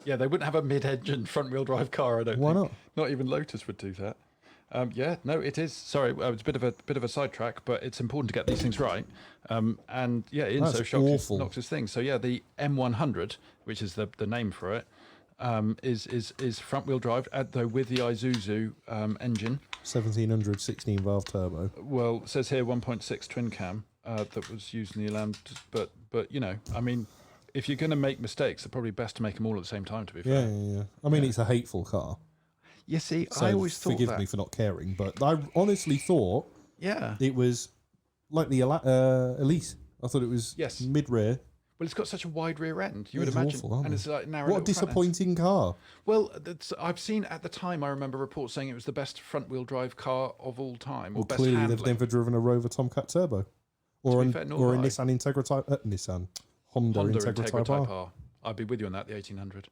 Yeah, they wouldn't have a mid-engine front-wheel drive car, I don't Why think. not? Not even Lotus would do that. Yeah, no, it is. Sorry, it's a bit of a sidetrack, but it's important to get these things right. And yeah, That's InSo awful. knocks his thing. So yeah, the M100, which is the name for it, is front-wheel drive, though with the Isuzu engine. 1700 16 valve turbo. Well, it says here 1.6 twin cam that was used in the Elan, but you know, I mean, if you're going to make mistakes, it's probably best to make them all at the same time. To be fair. Yeah. I mean, it's a hateful car. You see, So I always thought forgive that. me for not caring, but I honestly thought Yeah. it was like the Elise. I thought it was Yes. mid-rear. Well, it's got such a wide rear end. You would It's imagine, awful, aren't and they? it's like narrow. What a little front end. disappointing car. Well, I've seen at the time. I remember reports saying it was the best front-wheel drive car of all time, or Well, best clearly handling. they've never driven a Rover Tomcat Turbo. Or, be fair, nor or a have I. Nissan Integra Type... Honda Honda Integra Integra Type R. Type R. I'd be with you on that. The 1800.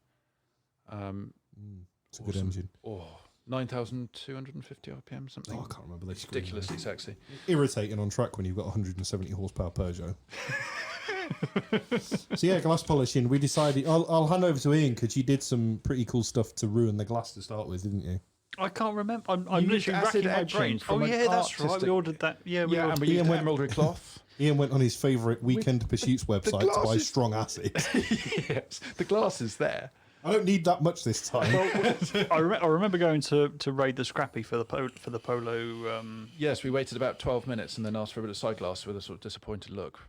It's a good Awesome. engine. Oh, 9,250 RPM, something Oh, I can't remember. They scream ridiculously sexy. irritating on track when you've got 170 horsepower Peugeot. So yeah, glass polishing. We decided. I'll hand over to Ian because you did some pretty cool stuff to ruin the glass to start with, didn't you? I can't remember. I'm You used literally acid racking my etching brain. from Oh an yeah, that's right. We artistic- ordered that. Yeah, we Yeah, ordered. and we Ian used went- emerald cloth. Ian went on his favourite Weekend Pursuits website to buy glasses- strong acid. Yes, the glass is there. I don't need that much this time. I remember going to raid the Scrappy for the Polo. Yes, we waited about 12 minutes and then asked for a bit of side glass with a sort of disappointed look.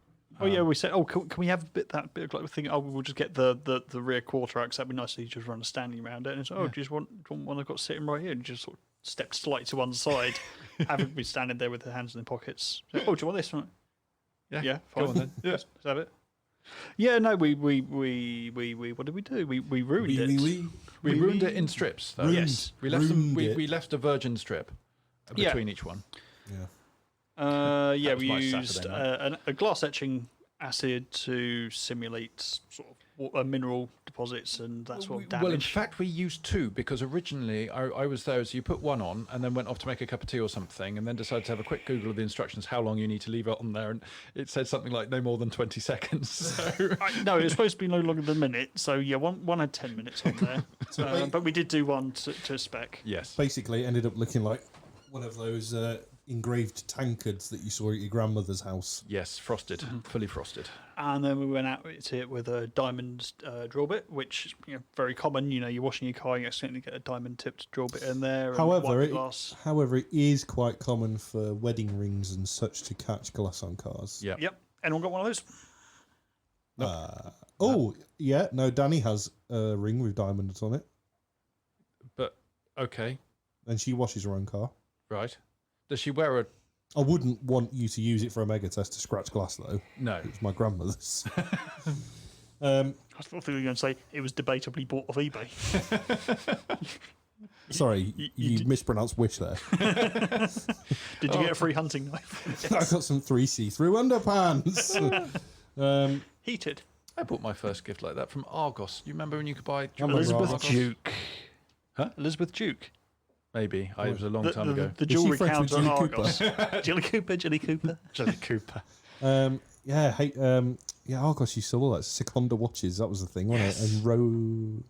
Oh yeah, we said, can we have that bit of like thing? Oh, we'll just get the rear quarter out 'cause that'd be nice. So you just run a standing around it, and it's do you just want one I've got sitting right here, and just sort of stepped slightly to one side, having been standing there with their hands in their pockets. So, do you want this one? Yeah, fine. go on then. Yeah, let's have it. Yeah, no, we what did we do? We ruined it. We ruined it in strips, though. Yes. We left them. Ruined it. We left a virgin strip Yeah. between each one. Yeah. Yeah, was we my used Saturday a glass etching acid to simulate sort of mineral deposits and that sort of damage. Well, in fact, we used two because originally I was there. So you put one on and then went off to make a cup of tea or something, and then decided to have a quick Google of the instructions, how long you need to leave it on there, and it said something like no more than 20 seconds. So No, it was supposed to be no longer than a minute. So yeah, one had 10 minutes on there, but we did do one to spec. yes, Basically, it ended up looking like one of those engraved tankards that you saw at your grandmother's house. Yes, frosted, fully frosted. And then we went out to it with a diamond drill bit, which very common. You're washing your car, you accidentally get a diamond tipped drill bit in there. However, and glass. it is quite common for wedding rings and such to catch glass on cars. Yeah. Yep. Anyone got one of those? Yeah. No, Danny has a ring with diamonds on it, But okay, and she washes her own car. right. Does she wear a? I wouldn't want you to use it for a mega test to scratch glass, though. No. It's my grandmother's. I thought you were going to say it was debatably bought off eBay. Sorry, you mispronounced wish there. Did you get a free hunting knife? I got some 3C through underpants. Heated. I bought my first gift like that from Argos. You remember when you could buy Elizabeth Argos? Duke. Huh? Elizabeth Duke. Maybe. It was a long time ago. The Is she jewellery friends with counter Jilly at Argos. Jilly Cooper. Jelly Cooper. Argos used to all that. Seconda watches, that was the thing, wasn't it? And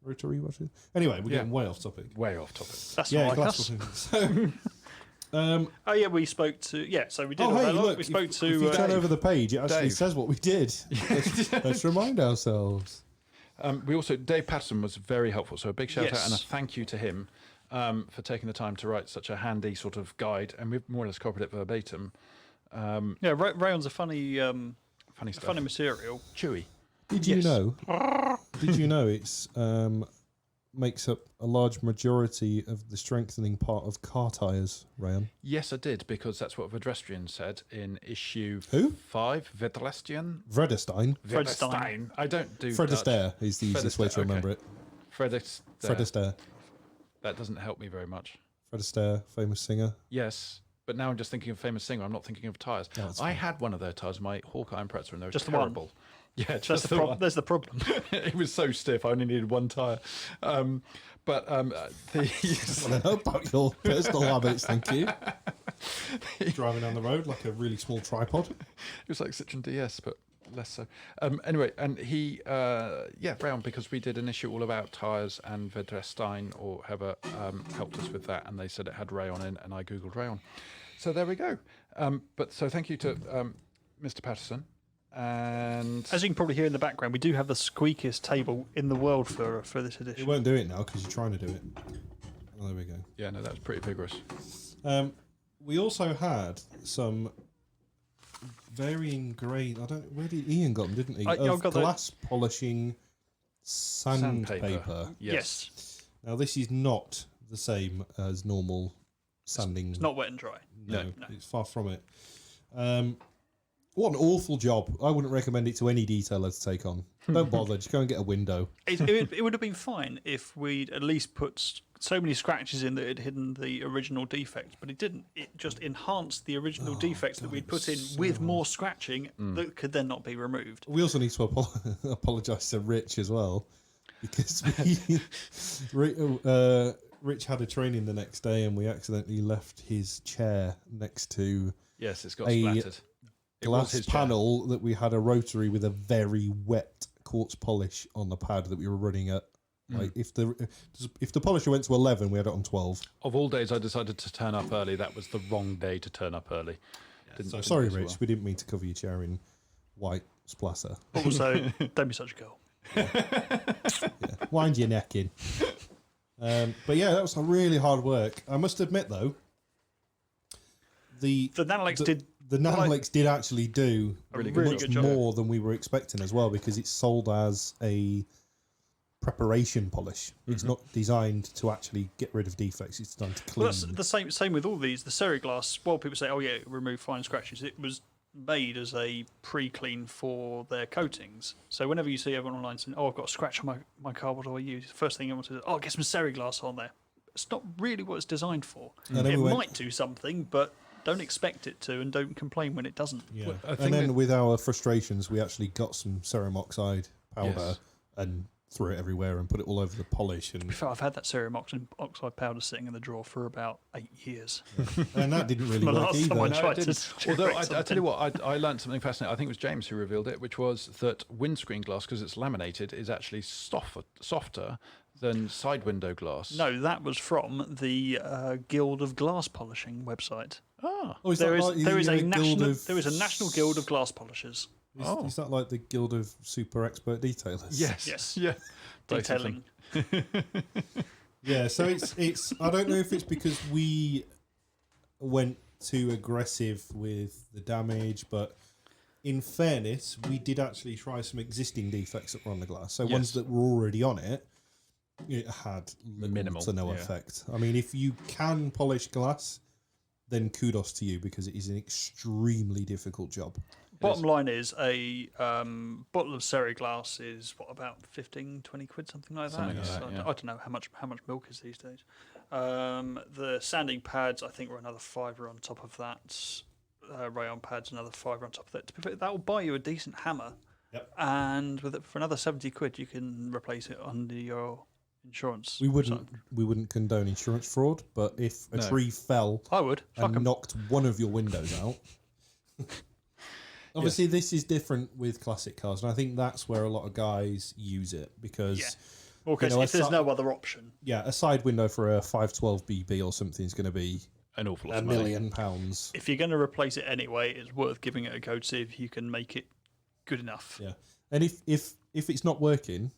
rotary watches. Anyway, we're getting way off topic. Way off topic. That's not like glass us. So, We spoke to... so we did all hey, that. look, We spoke if to... you turn over the page, it actually Dave. says what we did. Let's remind ourselves. We also, Dave Patterson was very helpful. So a big shout out Yes. and a thank you to him for taking the time to write such a handy sort of guide. And we've more or less copied it verbatim. Rayon's a funny Funny stuff. funny material. Chewy. Did you Yes. know? Did you know it's makes up a large majority of the strengthening part of car tyres, Rayon? Yes, I did, because that's what Vedrestrian said in issue Who? 5. Vedrestrian? Vredestein. Fred Stein. I don't do Fred Dutch. Astaire is the easiest way to Fred Astaire, remember it. Fred Astaire. Fred Astaire. That doesn't help me very much. Fred Astaire, famous singer. Yes, but now I'm just thinking of famous singer. I'm not thinking of tyres. Oh, that's I fine. had one of their tyres, my Hawkeye and Pretzer, and they were Just the one? terrible. Yeah, That's just the the one. There's the problem. It was so stiff. I only needed one tyre. I don't know about your personal habits, thank you. Driving down the road like a really small tripod. It was like Citroen DS, but less so. Anyway, and he, Rayon, because we did an issue all about tyres, and Vedrestein or whoever helped us with that, and they said it had Rayon in, and I googled Rayon. So there we go. So thank you to Mr. Patterson. And As you can probably hear in the background, we do have the squeakiest table in the world for this You edition. won't do it now because you're trying to do it. Oh, there we go. yeah, no, that was pretty vigorous. We also had some varying grade. Where did Ian got them? Didn't he? I Of got glass polishing sandpaper. Yes. Now this is not the same as normal sanding. It's not wet and dry. No, No. it's far from it. What an awful job! I wouldn't recommend it to any detailer to take on. Don't bother. Just go and get a window. It would have been fine if we'd at least put so many scratches in that it had hidden the original defects, but it didn't. It just enhanced the original defects that we'd put in with more scratching that could then not be removed. We also need to apologise to Rich as well, because Rich had a training the next day and we accidentally left his chair next to Yes, it's got A splattered. It was glass his chair. panel that we had a rotary with a very wet quartz polish on the pad that we were running at. Like if the polisher went to 11, we had it on 12. Of all days, I decided to turn up early. That was the wrong day to turn up early. Didn't Sorry, go so Rich, well. we didn't mean to cover your chair in white splatter. Also, don't be such a girl. Wind your neck in. But yeah, that was some really hard work. I must admit, though, the Nanolix did the Nanolix did actually do a really much good job. more than we were expecting as well, because it's sold as a preparation polish. It's not designed to actually get rid of defects. It's designed to clean. Well, that's the same with all these. The Seriglass, while people say, oh yeah, remove fine scratches, it was made as a pre-clean for their coatings. So whenever you see everyone online saying, oh, I've got a scratch on my car, what do I use? The first thing everyone says, oh, get some Seriglass on there. It's not really what it's designed for. And then It we went- might do something, but don't expect it to, and don't complain when it doesn't. Yeah. Well, I think And then that- with our frustrations, we actually got some ceram oxide powder Yes. and threw it everywhere and put it all over the polish. To be And, fair, I've had that cerium oxide powder sitting in the drawer for about 8 years. and that didn't really The work last time I either. tried it to didn't. correct Although I tell something. you what, I learned something fascinating. I think it was James who revealed it, which was that windscreen glass, because it's laminated, is actually softer than side window glass. No, that was from the Guild of Glass Polishing website. Ah. Oh, is There that is like the, there is a Guild national of- there is a national guild of glass polishers. Is that like the Guild of Super Expert Detailers? Yes. Yes. Yeah. Detailing. Yeah, so it's I don't know if it's because we went too aggressive with the damage, but in fairness, we did actually try some existing defects that were on the glass. So ones that were already on it, it had minimal to no effect. I mean, if you can polish glass, then kudos to you because it is an extremely difficult job. Bottom line is a bottle of Seri glass is what, about 15, 20 quid, something like that. Something like that, So yeah. I don't know how much milk is these days. The sanding pads, I think, were another £5 on top of that. Rayon pads, another £5 on top of that. That will buy you a decent hammer. Yep. And with it, for another 70 quid, you can replace it under your insurance. We wouldn't condone insurance fraud, but if a tree fell I would. Fuck and 'em. knocked one of your windows out. Obviously, this is different with classic cars, and I think that's where a lot of guys use it because, Well, because if there's no other option. a side window for a 512 BB or something is going to be An awful lot £1 of money. million pounds. If you're going to replace it anyway, it's worth giving it a go to see if you can make it good enough. Yeah, and if it's not working,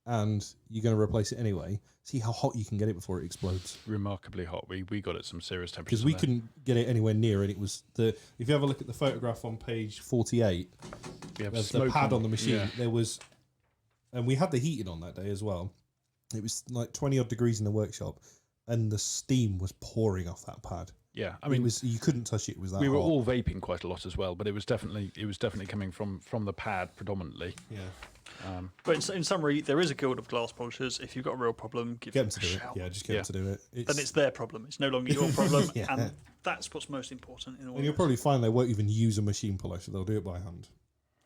and you're going to replace it anyway, see how hot you can get it before it explodes. Remarkably hot. We got it some serious temperatures. Because we couldn't get it anywhere near, and it was if you have a look at the photograph on page 48, there's the pad on the machine. There was, and we had the heating on that day as well. It was like 20 odd degrees in the workshop, and the steam was pouring off that pad. Yeah, I mean, you couldn't touch it. It was that we were hot. all vaping quite a lot as well, but it was definitely coming from the pad predominantly. Yeah. But in summary, there is a guild of glass polishers. If you've got a real problem, give Get them them to a do it. shout. Yeah, just get them to do it. Then it's their problem. It's no longer your problem, Yeah. and that's what's most important in all. And you'll probably find they won't even use a machine polisher. They'll do it by hand.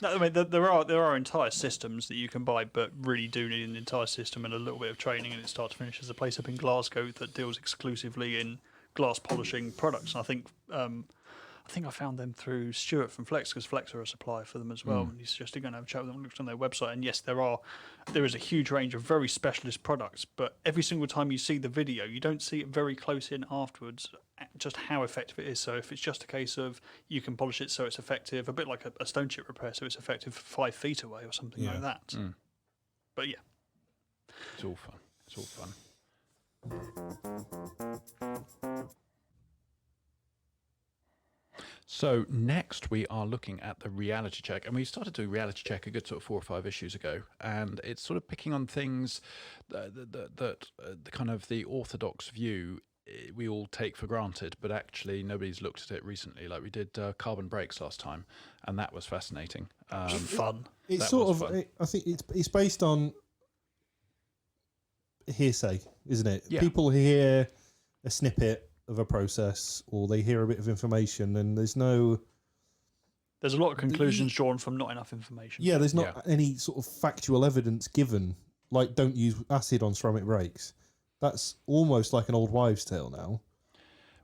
No, I mean there are entire systems that you can buy, but really do need an entire system and a little bit of training. And it's start to finish. There's a place up in Glasgow that deals exclusively in glass polishing products. And I think I found them through Stuart from Flex because Flex are a supplier for them as well. And he suggested going to have a chat with them. Looked on their website, and yes, there is a huge range of very specialist products. But every single time you see the video, you don't see it very close in afterwards. Just how effective it is. So if it's just a case of you can polish it so it's effective, a bit like a stone chip repair, so it's effective 5 feet away or something like that. But yeah, It's all fun. It's all fun. So next we are looking at the reality check, and we started doing reality check a good sort of 4 or 5 issues ago, and it's sort of picking on things that the kind of the orthodox view we all take for granted, but actually nobody's looked at it recently. Like we did carbon brakes last time, and that was fascinating. fun. It's That sort was of. fun. I think it's based on hearsay, isn't it? Yeah. People hear a snippet of a process, or they hear a bit of information, and there's no. There's a lot of conclusions drawn from not enough information. Yeah, there's not any sort of factual evidence given. Like, don't use acid on ceramic brakes. That's almost like an old wives' tale now.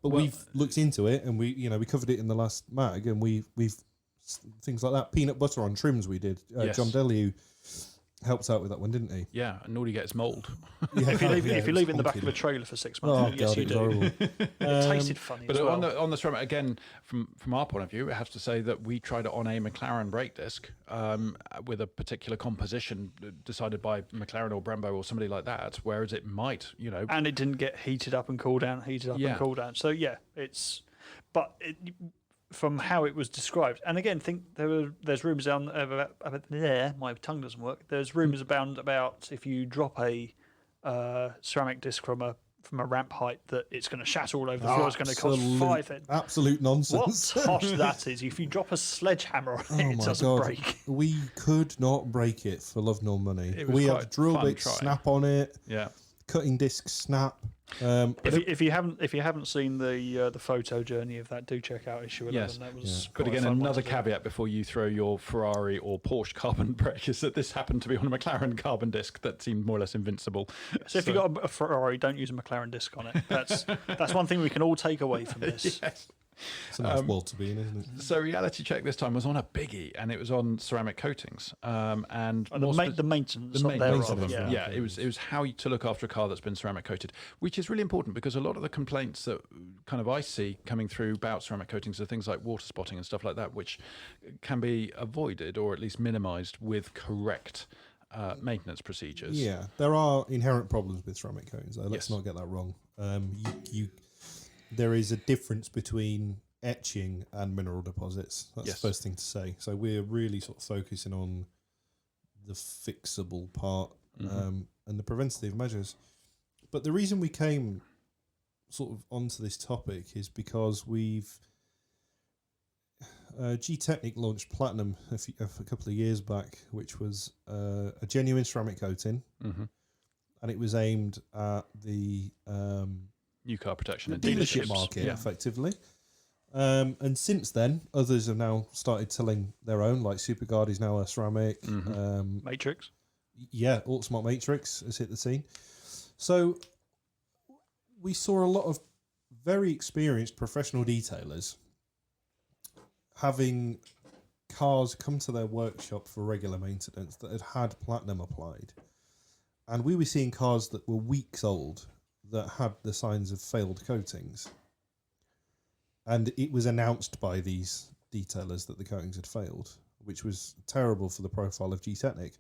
But we've looked into it, and we covered it in the last mag, and we've things like that. Peanut butter on trims we did. Yes. John Deliu helped out with that one, didn't he? Yeah, and all you get is mould. Yeah, If you leave it it was in the back of a honking. trailer for 6 Oh months, yes, god, you it was do. horrible. It tasted funny But as well. on the ceramic, again, from our point of view, I have to say that we tried it on a McLaren brake disc with a particular composition decided by McLaren or Brembo or somebody like that, whereas it might, And it didn't get heated up and cooled down, and cooled down. So yeah, from how it was described, and again, there's rumours about my tongue doesn't work. There's rumours about if you drop a ceramic disc from a ramp height that it's going to shatter all over the floor. It's going to cost Absolute nonsense. What hot that is! If you drop a sledgehammer on it, it doesn't break. We could not break it for love nor money. It was We quite had drill fun bits trying. snap on it. Yeah. Cutting discs snap. If you haven't seen the photo journey of that, do check out issue 11. Yes. That was But quite again, a fun one another to do. caveat before you throw your Ferrari or Porsche carbon brake is that this happened to be on a McLaren carbon disc that seemed more or less invincible. So if you've got a Ferrari, don't use a McLaren disc on it. That's one thing we can all take away from this. Yes. It's a nice world to be in, isn't it? So reality check this time was on a biggie, and it was on ceramic coatings. And more the maintenance, the not thereof. maintenance, Yeah. yeah, it was how to look after a car that's been ceramic coated, which is really important because a lot of the complaints that kind of I see coming through about ceramic coatings are things like water spotting and stuff like that, which can be avoided or at least minimised with correct maintenance procedures. Yeah, there are inherent problems with ceramic coatings, though. Let's Yes. not get that wrong. There is a difference between etching and mineral deposits. That's Yes. the first thing to say. So we're really sort of focusing on the fixable part and the preventative measures. But the reason we came sort of onto this topic is because we've G-Technic launched Platinum a couple of years back, which was a genuine ceramic coating, and it was aimed at the New car protection and dealership dealerships. market, Yeah. effectively. And since then, others have now started selling their own, like Superguard is now a ceramic. Matrix. Yeah, Ultimate Matrix has hit the scene. So we saw a lot of very experienced professional detailers having cars come to their workshop for regular maintenance that had platinum applied. And we were seeing cars that were weeks old that had the signs of failed coatings. And it was announced by these detailers that the coatings had failed, which was terrible for the profile of G-Technic.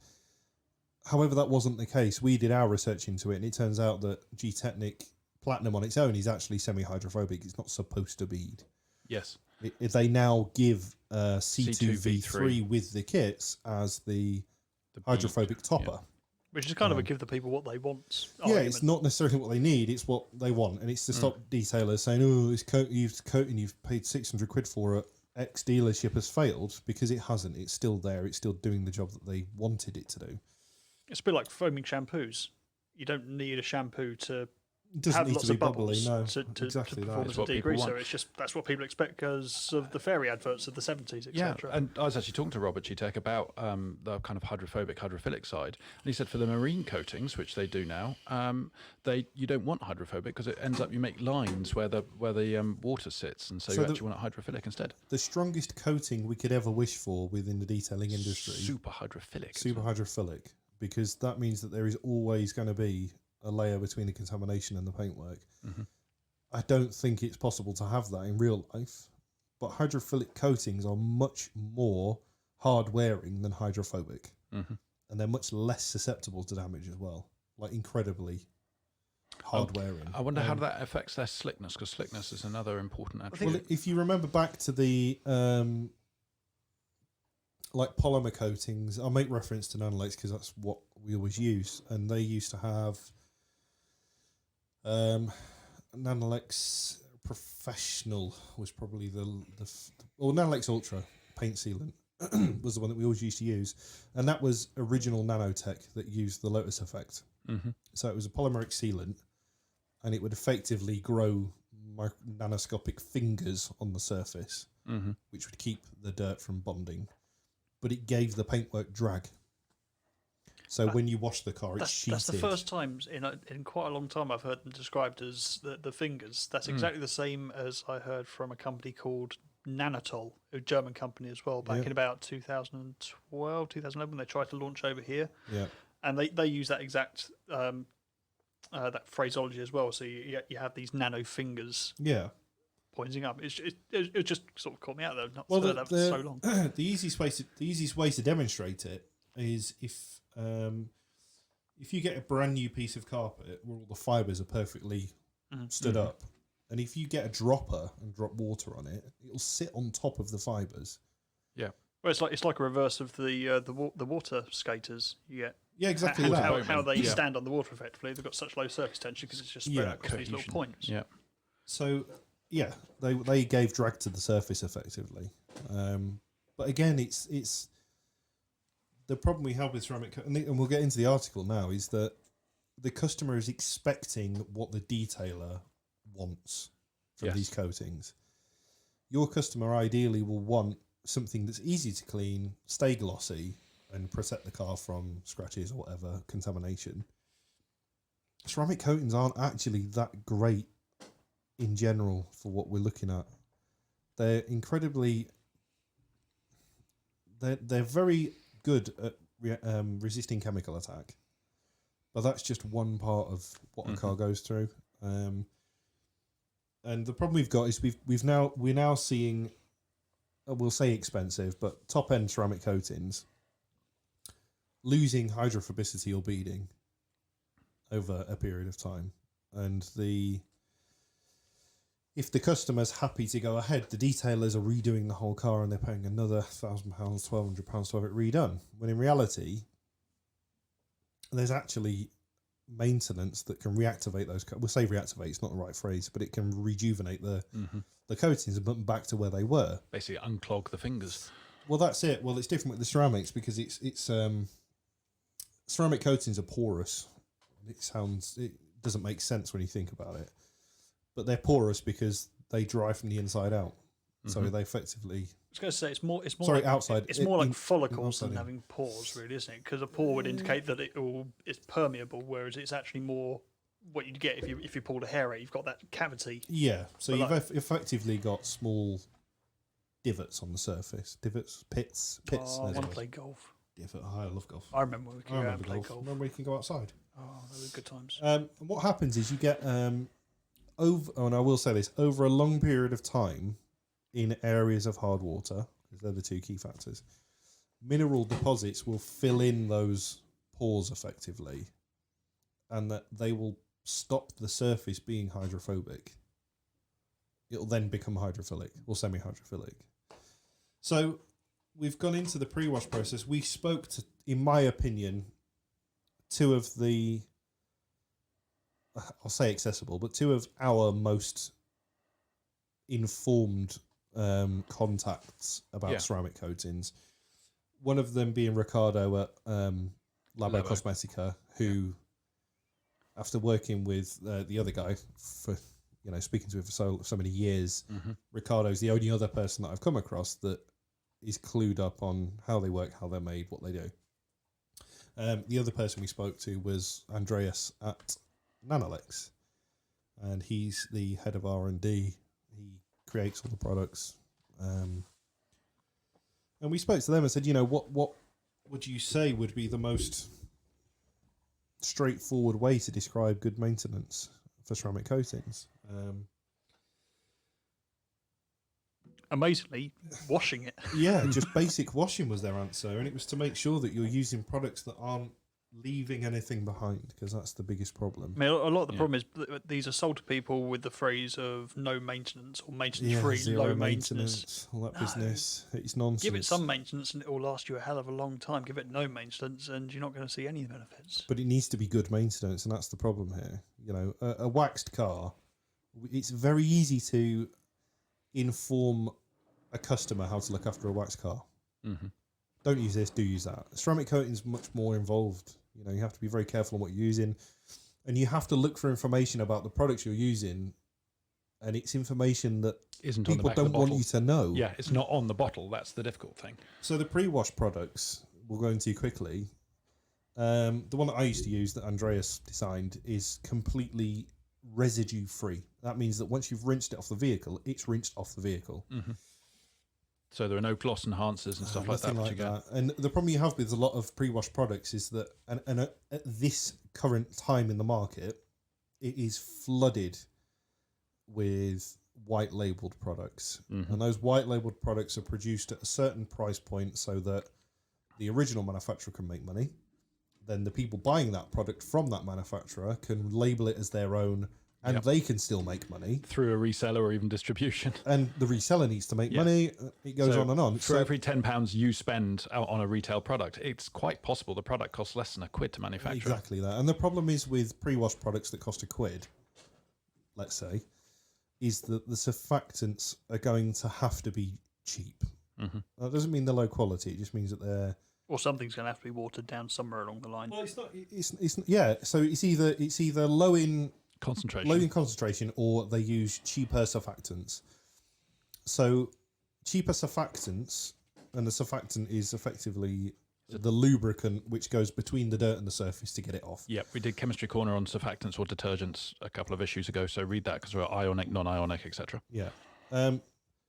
However, that wasn't the case. We did our research into it, and it turns out that G-Technic Platinum on its own is actually semi-hydrophobic. It's not supposed to bead. Yes. They now give C2V3 C2V3 with the kits as the hydrophobic topper. Which is kind of a give the people what they want. Yeah, argument. it's not necessarily what they need, it's what they want. And it's to stop detailers saying, oh, this coating you've paid 600 quid for at X dealership has failed, because it hasn't. It's still there. It's still doing the job that they wanted it to do. It's a bit like foaming shampoos. You don't need a shampoo to It doesn't have need lots to be of bubbles bubbly, no. to Exactly that. perform It's as a what people degree. So want. it's just that's what people expect because of the fairy adverts of the 70s, etc. Yeah, and I was actually talking to Robert G-Tech about the kind of hydrophilic side, and he said for the marine coatings, which they do now, you don't want hydrophobic because it ends up you make lines where the water sits, and so you actually want it hydrophilic instead. The strongest coating we could ever wish for within the detailing industry, Super hydrophilic. super hydrophilic, because that means that there is always going to be a layer between the contamination and the paintwork. I don't think it's possible to have that in real life, but hydrophilic coatings are much more hard wearing than hydrophobic, and they're much less susceptible to damage as well, like incredibly hard wearing. I wonder how that affects their slickness, because slickness is another important attribute. Well, if you remember back to the like polymer coatings, I'll make reference to Nanolex because that's what we always use, and they used to have Nanolex Professional was probably Nanolex Ultra paint sealant was the one that we always used to use, and that was original nanotech that used the Lotus effect. So it was a polymeric sealant, and it would effectively grow nanoscopic fingers on the surface, which would keep the dirt from bonding, but it gave the paintwork drag. So when you wash the car, it's sheeted. That's the first time in quite a long time I've heard them described as the fingers. That's exactly the same as I heard from a company called Nanotol, a German company as well, back in about 2012, 2011, they tried to launch over here. Yeah. And they use that exact that phraseology as well. So you have these nano fingers Yeah. pointing up. It just sort of caught me out there. Not Well, heard that for so long. the easiest way to demonstrate it is if you get a brand new piece of carpet where all the fibres are perfectly stood up, and if you get a dropper and drop water on it, it'll sit on top of the fibres. Yeah. Well, it's like a reverse of the water skaters. You get exactly how they stand on the water effectively. They've got such low surface tension because it's just spread out across these little points. Yeah. So they gave drag to the surface effectively, but again, it's the problem we have with ceramic, and we'll get into the article now, is that the customer is expecting what the detailer wants from these coatings. Your customer ideally will want something that's easy to clean, stay glossy, and protect the car from scratches or whatever, contamination. Ceramic coatings aren't actually that great in general for what we're looking at. they're incredibly. They're very good at resisting chemical attack, but that's just one part of what a car goes through. And the problem we've got is we're now seeing, we'll say expensive, but top end ceramic coatings losing hydrophobicity or beading over a period of time, and if the customer's happy to go ahead, the detailers are redoing the whole car and they're paying another £1,000, £1,200 to have it redone. When in reality, there's actually maintenance that can reactivate those. We'll say reactivate, it's not the right phrase, but it can rejuvenate the coatings and put them back to where they were. Basically, unclog the fingers. Well, that's it. Well, it's different with the ceramics because it's ceramic coatings are porous. It doesn't make sense when you think about it. But they're porous because they dry from the inside out. So they effectively. I was going to say it's more Sorry, like, outside. It's more like follicles outside than having pores, really, isn't it? Because a pore would indicate that it's permeable, whereas it's actually more what you'd get if you pulled a hair out. You've got that cavity. Yeah, so But you've effectively got small divots on the surface. Divots, pits. I want to play golf. Divot. Oh, I love golf. I remember when we could go out and play golf. Remember we can go outside. Oh, they were good times. What happens is you get and I will say this, over a long period of time in areas of hard water, because they're the two key factors, mineral deposits will fill in those pores effectively, and that they will stop the surface being hydrophobic. It'll then become hydrophilic or semi-hydrophilic. So we've gone into the pre-wash process. We spoke to, in my opinion, two of the, I'll say accessible, but two of our most informed contacts about ceramic coatings. One of them being Ricardo at Labo Cosmetica, who, after working with the other guy for, speaking to him for so many years, Ricardo's the only other person that I've come across that is clued up on how they work, how they're made, what they do. The other person we spoke to was Andreas at Nanolex, and he's the head of R&D. He creates all the products, and we spoke to them and said, what would you say would be the most straightforward way to describe good maintenance for ceramic coatings? Amazingly, washing it. Yeah, just basic washing was their answer, and it was to make sure that you're using products that aren't leaving anything behind, because that's the biggest problem. I mean, a lot of the problem is that these are sold to people with the phrase of no maintenance or maintenance free, low maintenance. All that business. It's nonsense. Give it some maintenance and it will last you a hell of a long time. Give it no maintenance and you're not going to see any benefits. But it needs to be good maintenance, and that's the problem here. A waxed car, it's very easy to inform a customer how to look after a waxed car. Don't use this, do use that. Ceramic coating is much more involved. You have to be very careful on what you're using, and you have to look for information about the products you're using, and it's information that Isn't people on the back don't of the want bottle. you to know. Yeah, it's not on the bottle. That's the difficult thing. So the pre-wash products, we'll go into quickly. The one that I used to use that Andreas designed is completely residue free. That means that once you've rinsed it off the vehicle, it's rinsed off the vehicle. So there are no gloss enhancers and stuff like that. Nothing like that. And the problem you have with a lot of pre-wash products is that, and at this current time in the market, it is flooded with white labeled products. And those white labeled products are produced at a certain price point so that the original manufacturer can make money. Then the people buying that product from that manufacturer can label it as their own, and they can still make money through a reseller or even distribution. And the reseller needs to make money. It goes on and on. For every £10 you spend out on a retail product, it's quite possible the product costs less than £1 to manufacture. Exactly that. And the problem is with pre-wash products that cost £1, let's say, is that the surfactants are going to have to be cheap. That doesn't mean they're low quality. It just means that they're... Or something's going to have to be watered down somewhere along the line. Well, it's not. Yeah. So it's either low in concentration, or they use cheaper surfactants. So cheaper surfactants, and the surfactant is effectively the lubricant which goes between the dirt and the surface to get it off. Yep, we did Chemistry Corner on surfactants or detergents a couple of issues ago, so read that because we're ionic, non-ionic, etc. Yeah.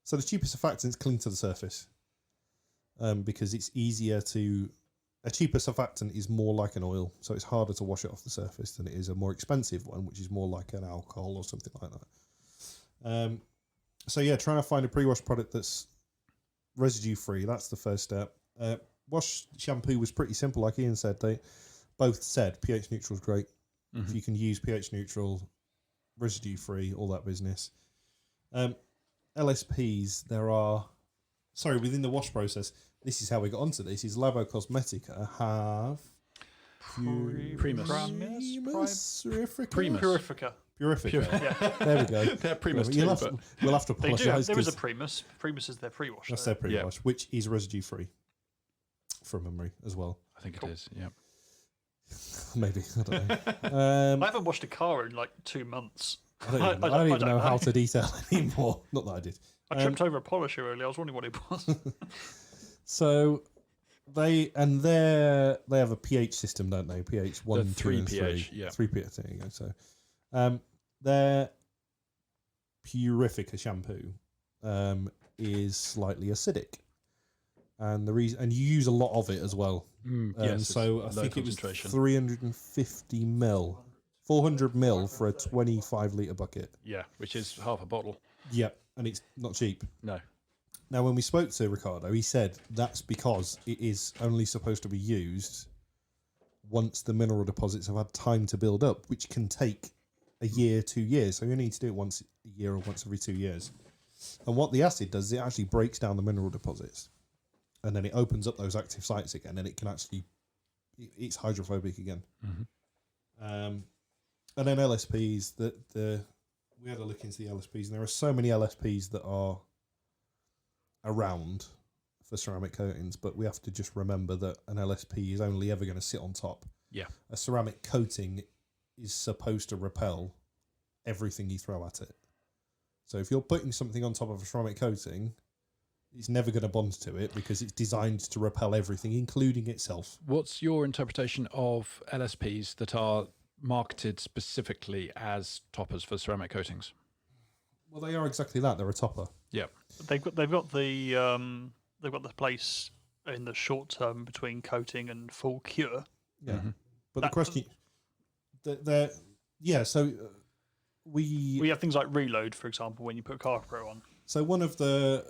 So the cheaper surfactants cling to the surface because it's easier to. A cheaper surfactant is more like an oil, so it's harder to wash it off the surface than it is a more expensive one, which is more like an alcohol or something like that. So yeah, trying to find a pre-wash product that's residue free. That's the first step. Wash shampoo was pretty simple, like Ian said. They both said pH neutral is great. If you can use pH neutral, residue free, all that business. LSPs, within the wash process, this is how we got onto this, is Labo Cosmetica have Primus. Purifica. Purifica. There we go. They're Primus too, we'll have to They do. apologise. There is a Primus. Primus is their pre-wash. That's though. their pre-wash, which is residue free from memory as well. I think it is, yeah. Maybe, I don't know. I haven't washed a car in like 2 months. I don't even know how to detail anymore. Not that I did. I tripped over a polisher earlier. I was wondering what it was. So they have a pH system, don't they? pH 1, 2, 3 and 3. 3. Yeah. 3 pH. There you go. So their Purifica shampoo is slightly acidic, and the reason, and you use a lot of it as well. Yes, so I think it was 350 ml, 400 ml for a 25 litre bucket. Yeah, which is half a bottle. Yep, and it's not cheap. No. Now, when we spoke to Ricardo, he said that's because it is only supposed to be used once the mineral deposits have had time to build up, which can take a year, 2 years. So you need to do it once a year or once every 2 years. And what the acid does is it actually breaks down the mineral deposits, and then it opens up those active sites again, and it can actually, it's hydrophobic again. And then LSPs, we had a look into the LSPs, and there are so many LSPs that are around for ceramic coatings, but we have to just remember that an LSP is only ever going to sit on top. Yeah. A ceramic coating is supposed to repel everything you throw at it. So if you're putting something on top of a ceramic coating, it's never going to bond to it because it's designed to repel everything, including itself. What's your interpretation of LSPs that are marketed specifically as toppers for ceramic coatings? Well, they are exactly that. They're a topper. Yeah. They've got the place in the short term between coating and full cure. Yeah. But the question, so we have things like reload, for example, when you put Car Pro on. So one of the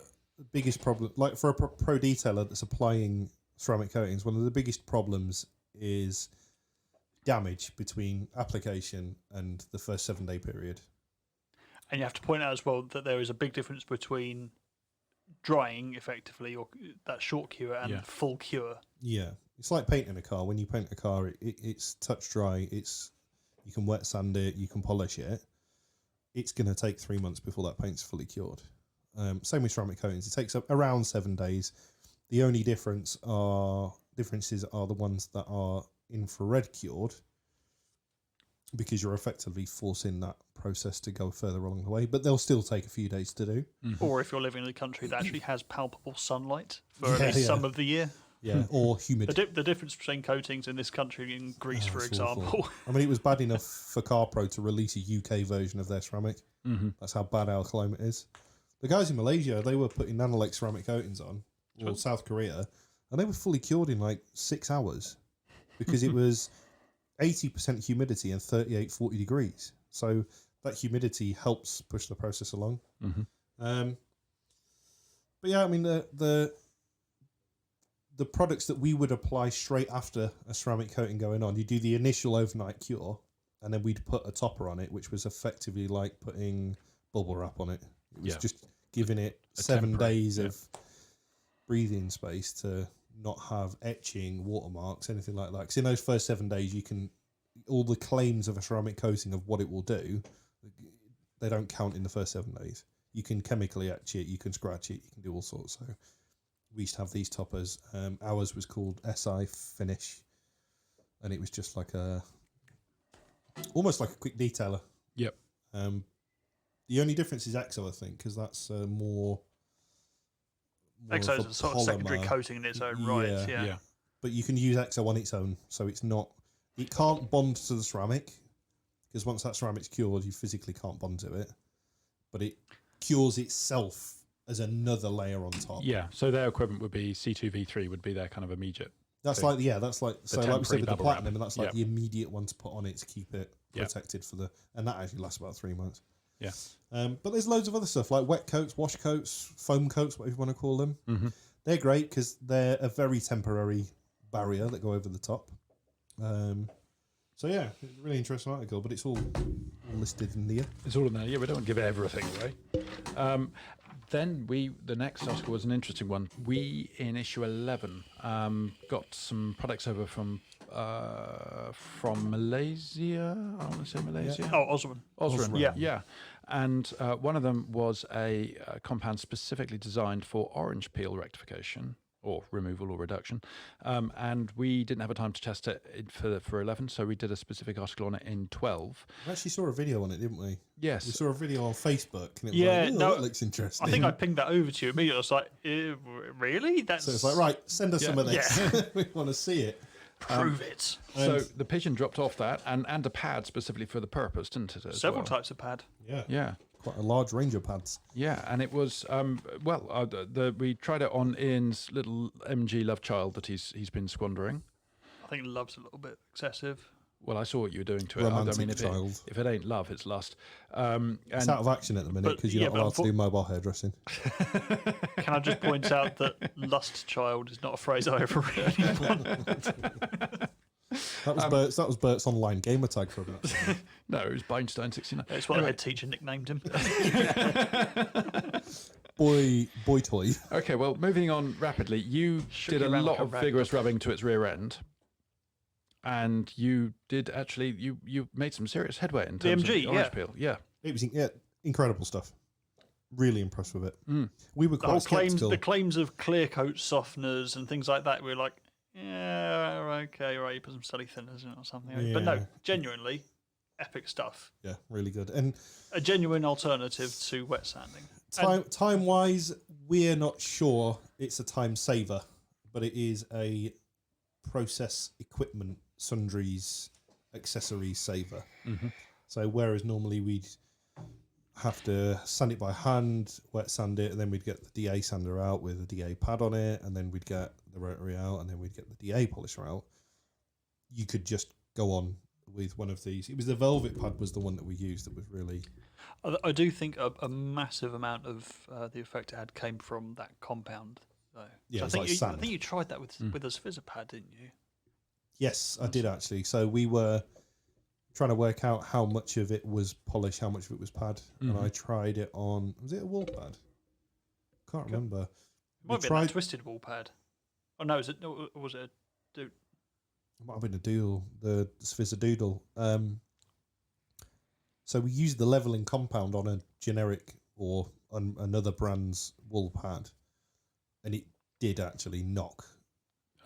biggest problems, like for a pro detailer that's applying ceramic coatings, one of the biggest problems is damage between application and the first 7-day period. And you have to point out as well that there is a big difference between drying effectively, or that short cure, and full cure. Yeah, it's like painting a car. When you paint a car, it's touch dry. You can wet sand it, you can polish it. It's going to take 3 months before that paint's fully cured. Same with ceramic coatings. It takes around 7 days. The only differences are the ones that are infrared cured, because you're effectively forcing that process to go further along the way, but they'll still take a few days to do. Or if you're living in a country that actually has palpable sunlight for at least some of the year. Yeah, or humidity. The difference between coatings in this country and in Greece, for it's example. awful. I mean, it was bad enough for CarPro to release a UK version of their ceramic. That's how bad our climate is. The guys in Malaysia, they were putting Nanolec ceramic coatings on, or South Korea, and they were fully cured in like 6 hours because it was 80% humidity and 38, 40 degrees. So that humidity helps push the process along. But yeah, I mean, the products that we would apply straight after a ceramic coating going on, you do the initial overnight cure, and then we'd put a topper on it, which was effectively like putting bubble wrap on it. It was just giving it 7 days of breathing space to not have etching, watermarks, anything like that. Because in those first 7 days, all the claims of a ceramic coating of what it will do, they don't count in the first 7 days. You can chemically etch it, you can scratch it, you can do all sorts. So we used to have these toppers. Ours was called SI Finish, and it was just like almost like a quick detailer. Yep. The only difference is EXO, I think, because that's more EXO is a sort of secondary coating in its own right. Yeah. But you can use EXO on its own, so it can't bond to the ceramic, because once that ceramic's cured, you physically can't bond to it. But it cures itself as another layer on top. Yeah, so their equivalent would be C2V3 would be their kind of immediate. That's thing. like, yeah, that's like, so like we temporary said with the bubble wrap. platinum, and that's like Yeah. the immediate one to put on it to keep it Yeah. protected for the, and that actually lasts about 3 months. Yeah. But there's loads of other stuff like wet coats, wash coats, foam coats, whatever you want to call them. Mm-hmm. They're great because they're a very temporary barrier that go over the top. So yeah, it's a really interesting article, but it's all listed in there. It's all in there. Yeah, we don't want to give everything away. Then the next article was an interesting one. We, in issue 11, got some products over from Malaysia. I want to say Malaysia. Oh, Osram. Osram. Yeah. Yeah. And one of them was a compound specifically designed for orange peel rectification or removal or reduction. And we didn't have a time to test it for 11, so we did a specific article on it in 12. We actually saw a video on it, didn't we? Yes. We saw a video on Facebook, and it was Yeah, like, no, that looks interesting. I think I pinged that over to you immediately. I was like, really? That's So it's like, right, send us some of this. Yeah. We want to see it. prove it. So the pigeon dropped off that and a pad specifically for the purpose, didn't it? As Several well? types of pad. Yeah. Yeah. Quite a large range of pads. Yeah, and it was we tried it on Ian's little MG love child that he's been squandering. I think love's a little bit excessive. Well, I saw what you were doing to it. Romantic I mean, child. if it ain't love, it's lust. It's out of action at the minute but- because you're yeah, not but allowed to do mobile hairdressing. Can I just point out that lust child is not a phrase I ever really want? That was Bert's online gamer tag for a bit. No, it was Beinstein 69. It's what the head teacher nicknamed him. boy toy. Okay, well, moving on rapidly, you Shook did you a around lot like a of rag vigorous rubbing to its rear end. And you did actually, you made some serious headway in terms MG, of the orange yeah. peel. Yeah. It was incredible stuff. Really impressed with it. Mm. We were The whole quite skeptical. the claims of clear coat softeners and things like that, we were like, yeah, okay, right, you put some study thinners in it or something. But no, Yeah. genuinely, epic stuff. Yeah, really good. And A genuine alternative to wet sanding. time wise, we're not sure it's a time saver, but it is a process equipment sundries accessories saver. Mm-hmm. So whereas normally we'd have to sand it by hand, wet sand it, and then we'd get the DA sander out with a DA pad on it, and then we'd get the rotary out, and then we'd get the DA polisher out. You could just go on with one of these. It was the velvet pad was the one that we used that was really... I do think a massive amount of the effect it had came from that compound, though. Yeah, So it's like I sand. think you tried that with a Sphizzer pad, didn't you? Yes, I did actually. So we were trying to work out how much of it was polish, how much of it was pad, and I tried it on. Was it a wall pad? Can't remember. It might be that twisted wall pad. Oh no, was it a dude? It might have been a doodle, the Sphizzer doodle. So we used the leveling compound on a generic or on another brand's wool pad, and it did actually knock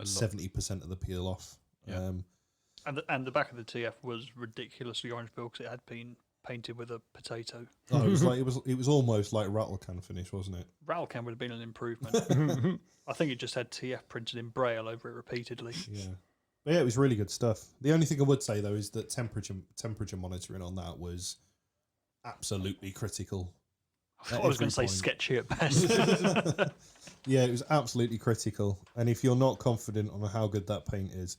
70% of the peel off. Yeah. And the back of the TF was ridiculously orange peel because it had been painted with a potato. Oh, it was like it was almost like rattle can finish, wasn't it? Rattlecam would have been an improvement. I think it just had TF printed in braille over it repeatedly. Yeah. But yeah, it was really good stuff. The only thing I would say though is that temperature monitoring on that was absolutely critical. I was going to say sketchy at best. Yeah, it was absolutely critical. And if you're not confident on how good that paint is,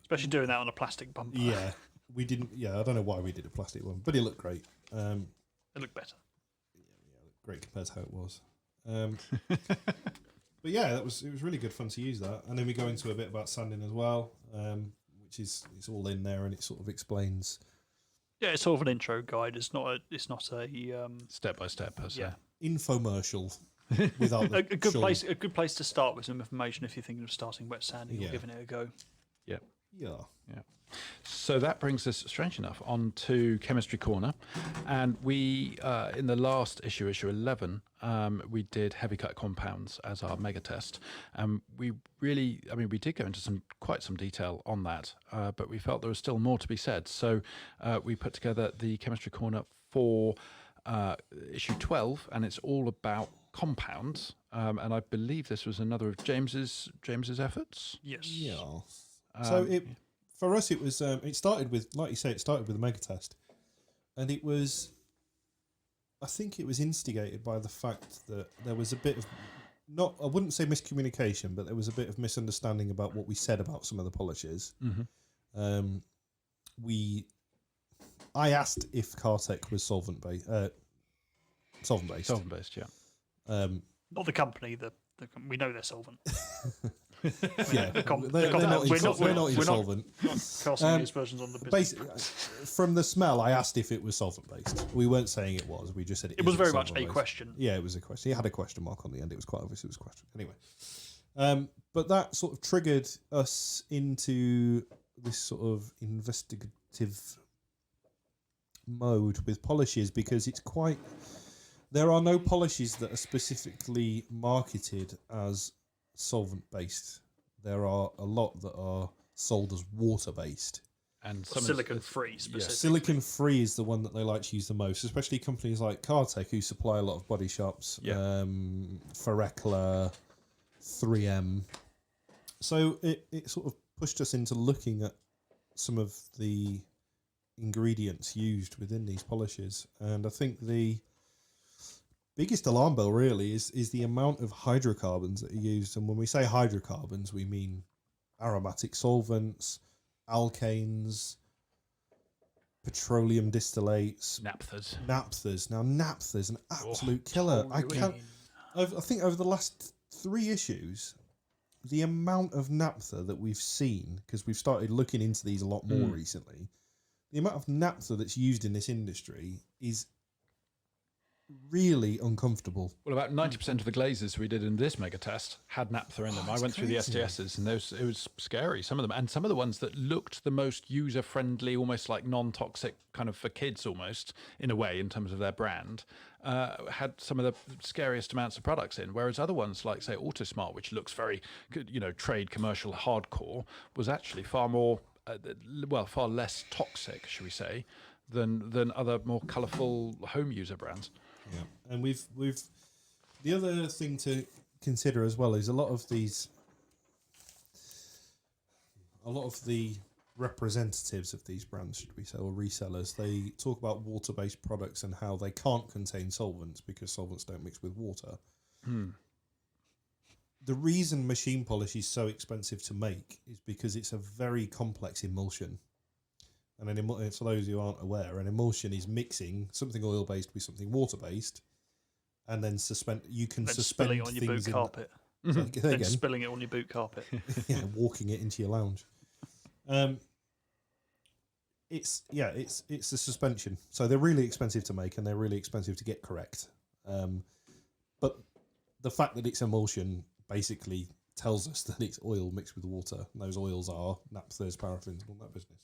Especially doing that on a plastic bumper. yeah, we didn't. Yeah, I don't know why we did a plastic one, but it looked great. It looked better. Great compared to how it was. But yeah, it was really good fun to use that. And then we go into a bit about sanding as well, which is it's all in there and it sort of explains. Yeah, it's sort of an intro guide. It's not a Step by step, per se. yeah. Infomercial without the a good short- place. A good place to start with some information if you're thinking of starting wet sanding Yeah. or giving it a go. Yeah. Yeah. So that brings us, strange enough, on to Chemistry Corner. And we, in the last issue 11, we did heavy cut compounds as our mega test. We did go into quite some detail on that, but we felt there was still more to be said. So we put together the Chemistry Corner for issue 12, and it's all about compounds. And I believe this was another of James's efforts. Yes. Yeah. So for us, it was. It started with, like you say, it started with a mega test, and it was I think it was instigated by the fact that there was a bit of I wouldn't say miscommunication, but there was a bit of misunderstanding about what we said about some of the polishes. Mm-hmm. I asked if Cartec was solvent based. Solvent based, yeah. Not the company. We know they're solvent. Yeah, they're not insolvent. Not casting aspersions on the business. Basically, from the smell, I asked if it was solvent based. We weren't saying it was. We just said it was very much a solvent-based. question. Yeah, it was a question. It had a question mark on the end. It was quite obvious it was a question. Anyway, but that sort of triggered us into this sort of investigative mode with polishes because it's quite. There are no polishes that are specifically marketed as solvent based. There are a lot that are sold as water based. And silicon free specifically. Silicon free is the one that they like to use the most, especially companies like Cartec who supply a lot of body shops, Ferrecla, 3M. So it sort of pushed us into looking at some of the ingredients used within these polishes. And I think the biggest alarm bell really is the amount of hydrocarbons that are used. And when we say hydrocarbons, we mean aromatic solvents, alkanes, petroleum distillates, naphthas. Now naphtha's an absolute killer. I think over the last 3 issues, the amount of naphtha that we've seen, because we've started looking into these a lot more recently, the amount of naphtha that's used in this industry is really uncomfortable. Well, about 90% of the glazes we did in this mega test had naphtha in them. I went through the STSs and it was scary, some of them. And some of the ones that looked the most user-friendly, almost like non-toxic, kind of for kids almost, in a way, in terms of their brand, had some of the scariest amounts of products in. Whereas other ones, like, say, Autosmart, which looks very, trade, commercial, hardcore, was actually far more, far less toxic, should we say, than other more colourful home user brands. Yeah, and we've the other thing to consider as well is a lot of the representatives of these brands, should we say, or resellers, they talk about water-based products and how they can't contain solvents because solvents don't mix with water. The reason machine polish is so expensive to make is because it's a very complex emulsion. And for those who aren't aware, an emulsion is mixing something oil-based with something water-based, and then suspend spilling it on your boot carpet. Then spilling it on your boot carpet. Yeah, walking it into your lounge. It's a suspension, so they're really expensive to make and they're really expensive to get correct. But the fact that it's emulsion basically tells us that it's oil mixed with water. And those oils are naphthas, paraffins, all that business.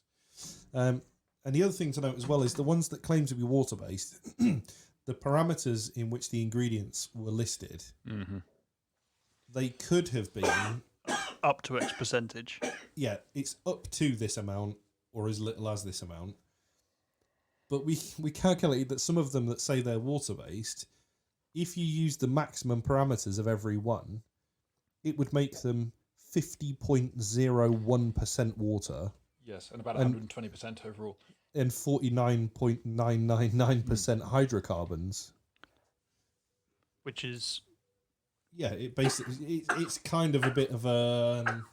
And the other thing to note as well is the ones that claim to be water-based, the parameters in which the ingredients were listed, they could have been up to X percentage. Yeah, it's up to this amount or as little as this amount. But we calculated that some of them that say they're water-based, if you use the maximum parameters of every one, it would make them 50.01% water. Yes, and about 120% overall. And 49.999% hydrocarbons. Which is... Yeah, it's kind of a bit of a...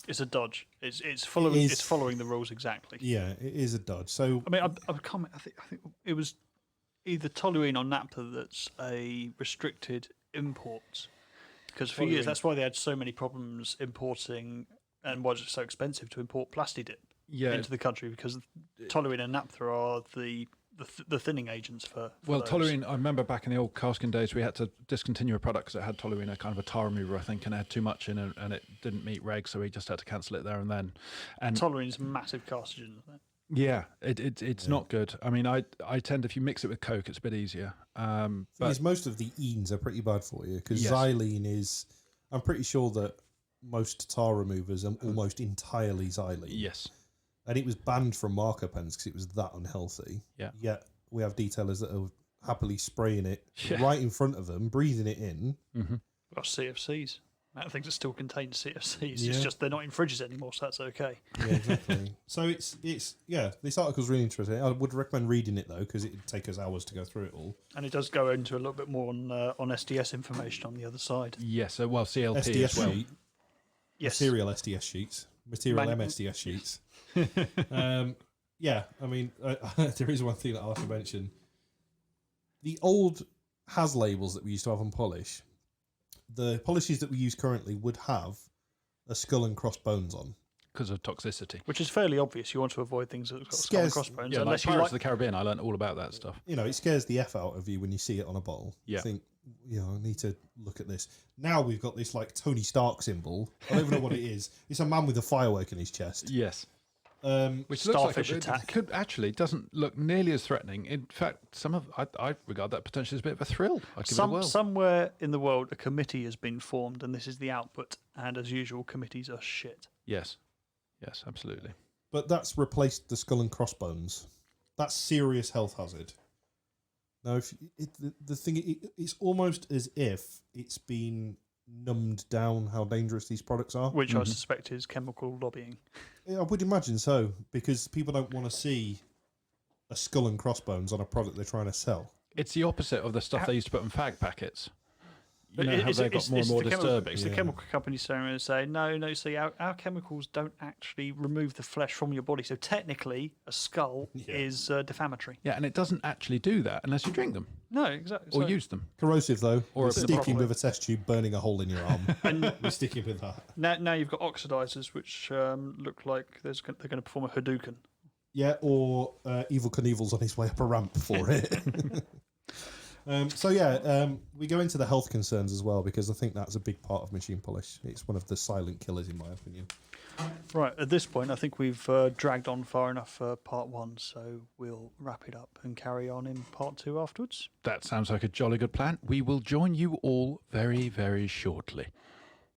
It's a dodge. It's following the rules exactly. Yeah, it is a dodge. So I mean, I think it was either toluene or naphtha that's a restricted import, because for years that's why they had so many problems importing, and why it's so expensive to import Plastidip into the country, because toluene and naphtha are the thinning agents for those. Toluene, I remember back in the old Caskin days, we had to discontinue a product because it had toluene, a kind of a tar remover, I think, and it had too much in it, and it didn't meet regs, so we just had to cancel it there and then. And toluene is massive carcinogen, isn't it? Yeah, it's not good. I mean, I tend, if you mix it with Coke, it's a bit easier. But most of the enes are pretty bad for you, because xylene is, I'm pretty sure that most tar removers are almost entirely xylene. Yes. And it was banned from marker pens because it was that unhealthy. Yeah. Yet we have detailers that are happily spraying it right in front of them, breathing it in. Mm-hmm. Got CFCs. amount of things that still contain CFCs. Yeah. It's just they're not in fridges anymore, so that's okay. Yeah, exactly. So it's this article's really interesting. I would recommend reading it though, because it'd take us hours to go through it all. And it does go into a little bit more on SDS information on the other side. Yes, well, CLP SDS as well. sheet, Yes. material SDS sheets, material Manu- MSDS sheets. Yeah, I mean, there is one thing that I'll have to mention. The old HAS labels that we used to have on polish, the polishes that we use currently would have a skull and crossbones on. Because of toxicity. Which is fairly obvious. You want to avoid things that have got skull and Scares- crossbones. Yeah, like unless you Pirates like of the Caribbean, I learned all about that stuff. You know, it scares the F out of you when you see it on a bottle. Yeah. You think, I need to look at this. Now we've got this like Tony Stark symbol. I don't even know what it is. It's a man with a firework in his chest. Yes. Which looks like Starfish it attack. could actually doesn't look nearly as threatening. In fact, I regard that potentially as a bit of a thrill. I'd give it a whirl. Somewhere in the world, a committee has been formed, and this is the output. And as usual, committees are shit. Yes, absolutely. But that's replaced the skull and crossbones. That's serious health hazard. Now, if the thing, it's almost as if it's been numbed down how dangerous these products are. Which I suspect is chemical lobbying. I would imagine so, because people don't want to see a skull and crossbones on a product they're trying to sell. It's the opposite of the stuff they used to put in fag packets. You know how It's- they got it's- more and it's more the chemical- disturbing. It's the chemical companies saying, no, see, our chemicals don't actually remove the flesh from your body. So technically, a skull is defamatory. Yeah, and it doesn't actually do that unless you drink them No, exactly. or So- use them. Corrosive, though. Or Or a bit sticking proper- with a test tube, burning a hole in your arm. And We're sticking with that. now you've got oxidizers, which look like they're going to perform a Hadouken. Yeah, or Evil Knievel's on his way up a ramp for it. We go into the health concerns as well, because I think that's a big part of machine polish. It's one of the silent killers, in my opinion. Right, at this point, I think we've dragged on far enough for part one, so we'll wrap it up and carry on in part two afterwards. That sounds like a jolly good plan. We will join you all very, very shortly.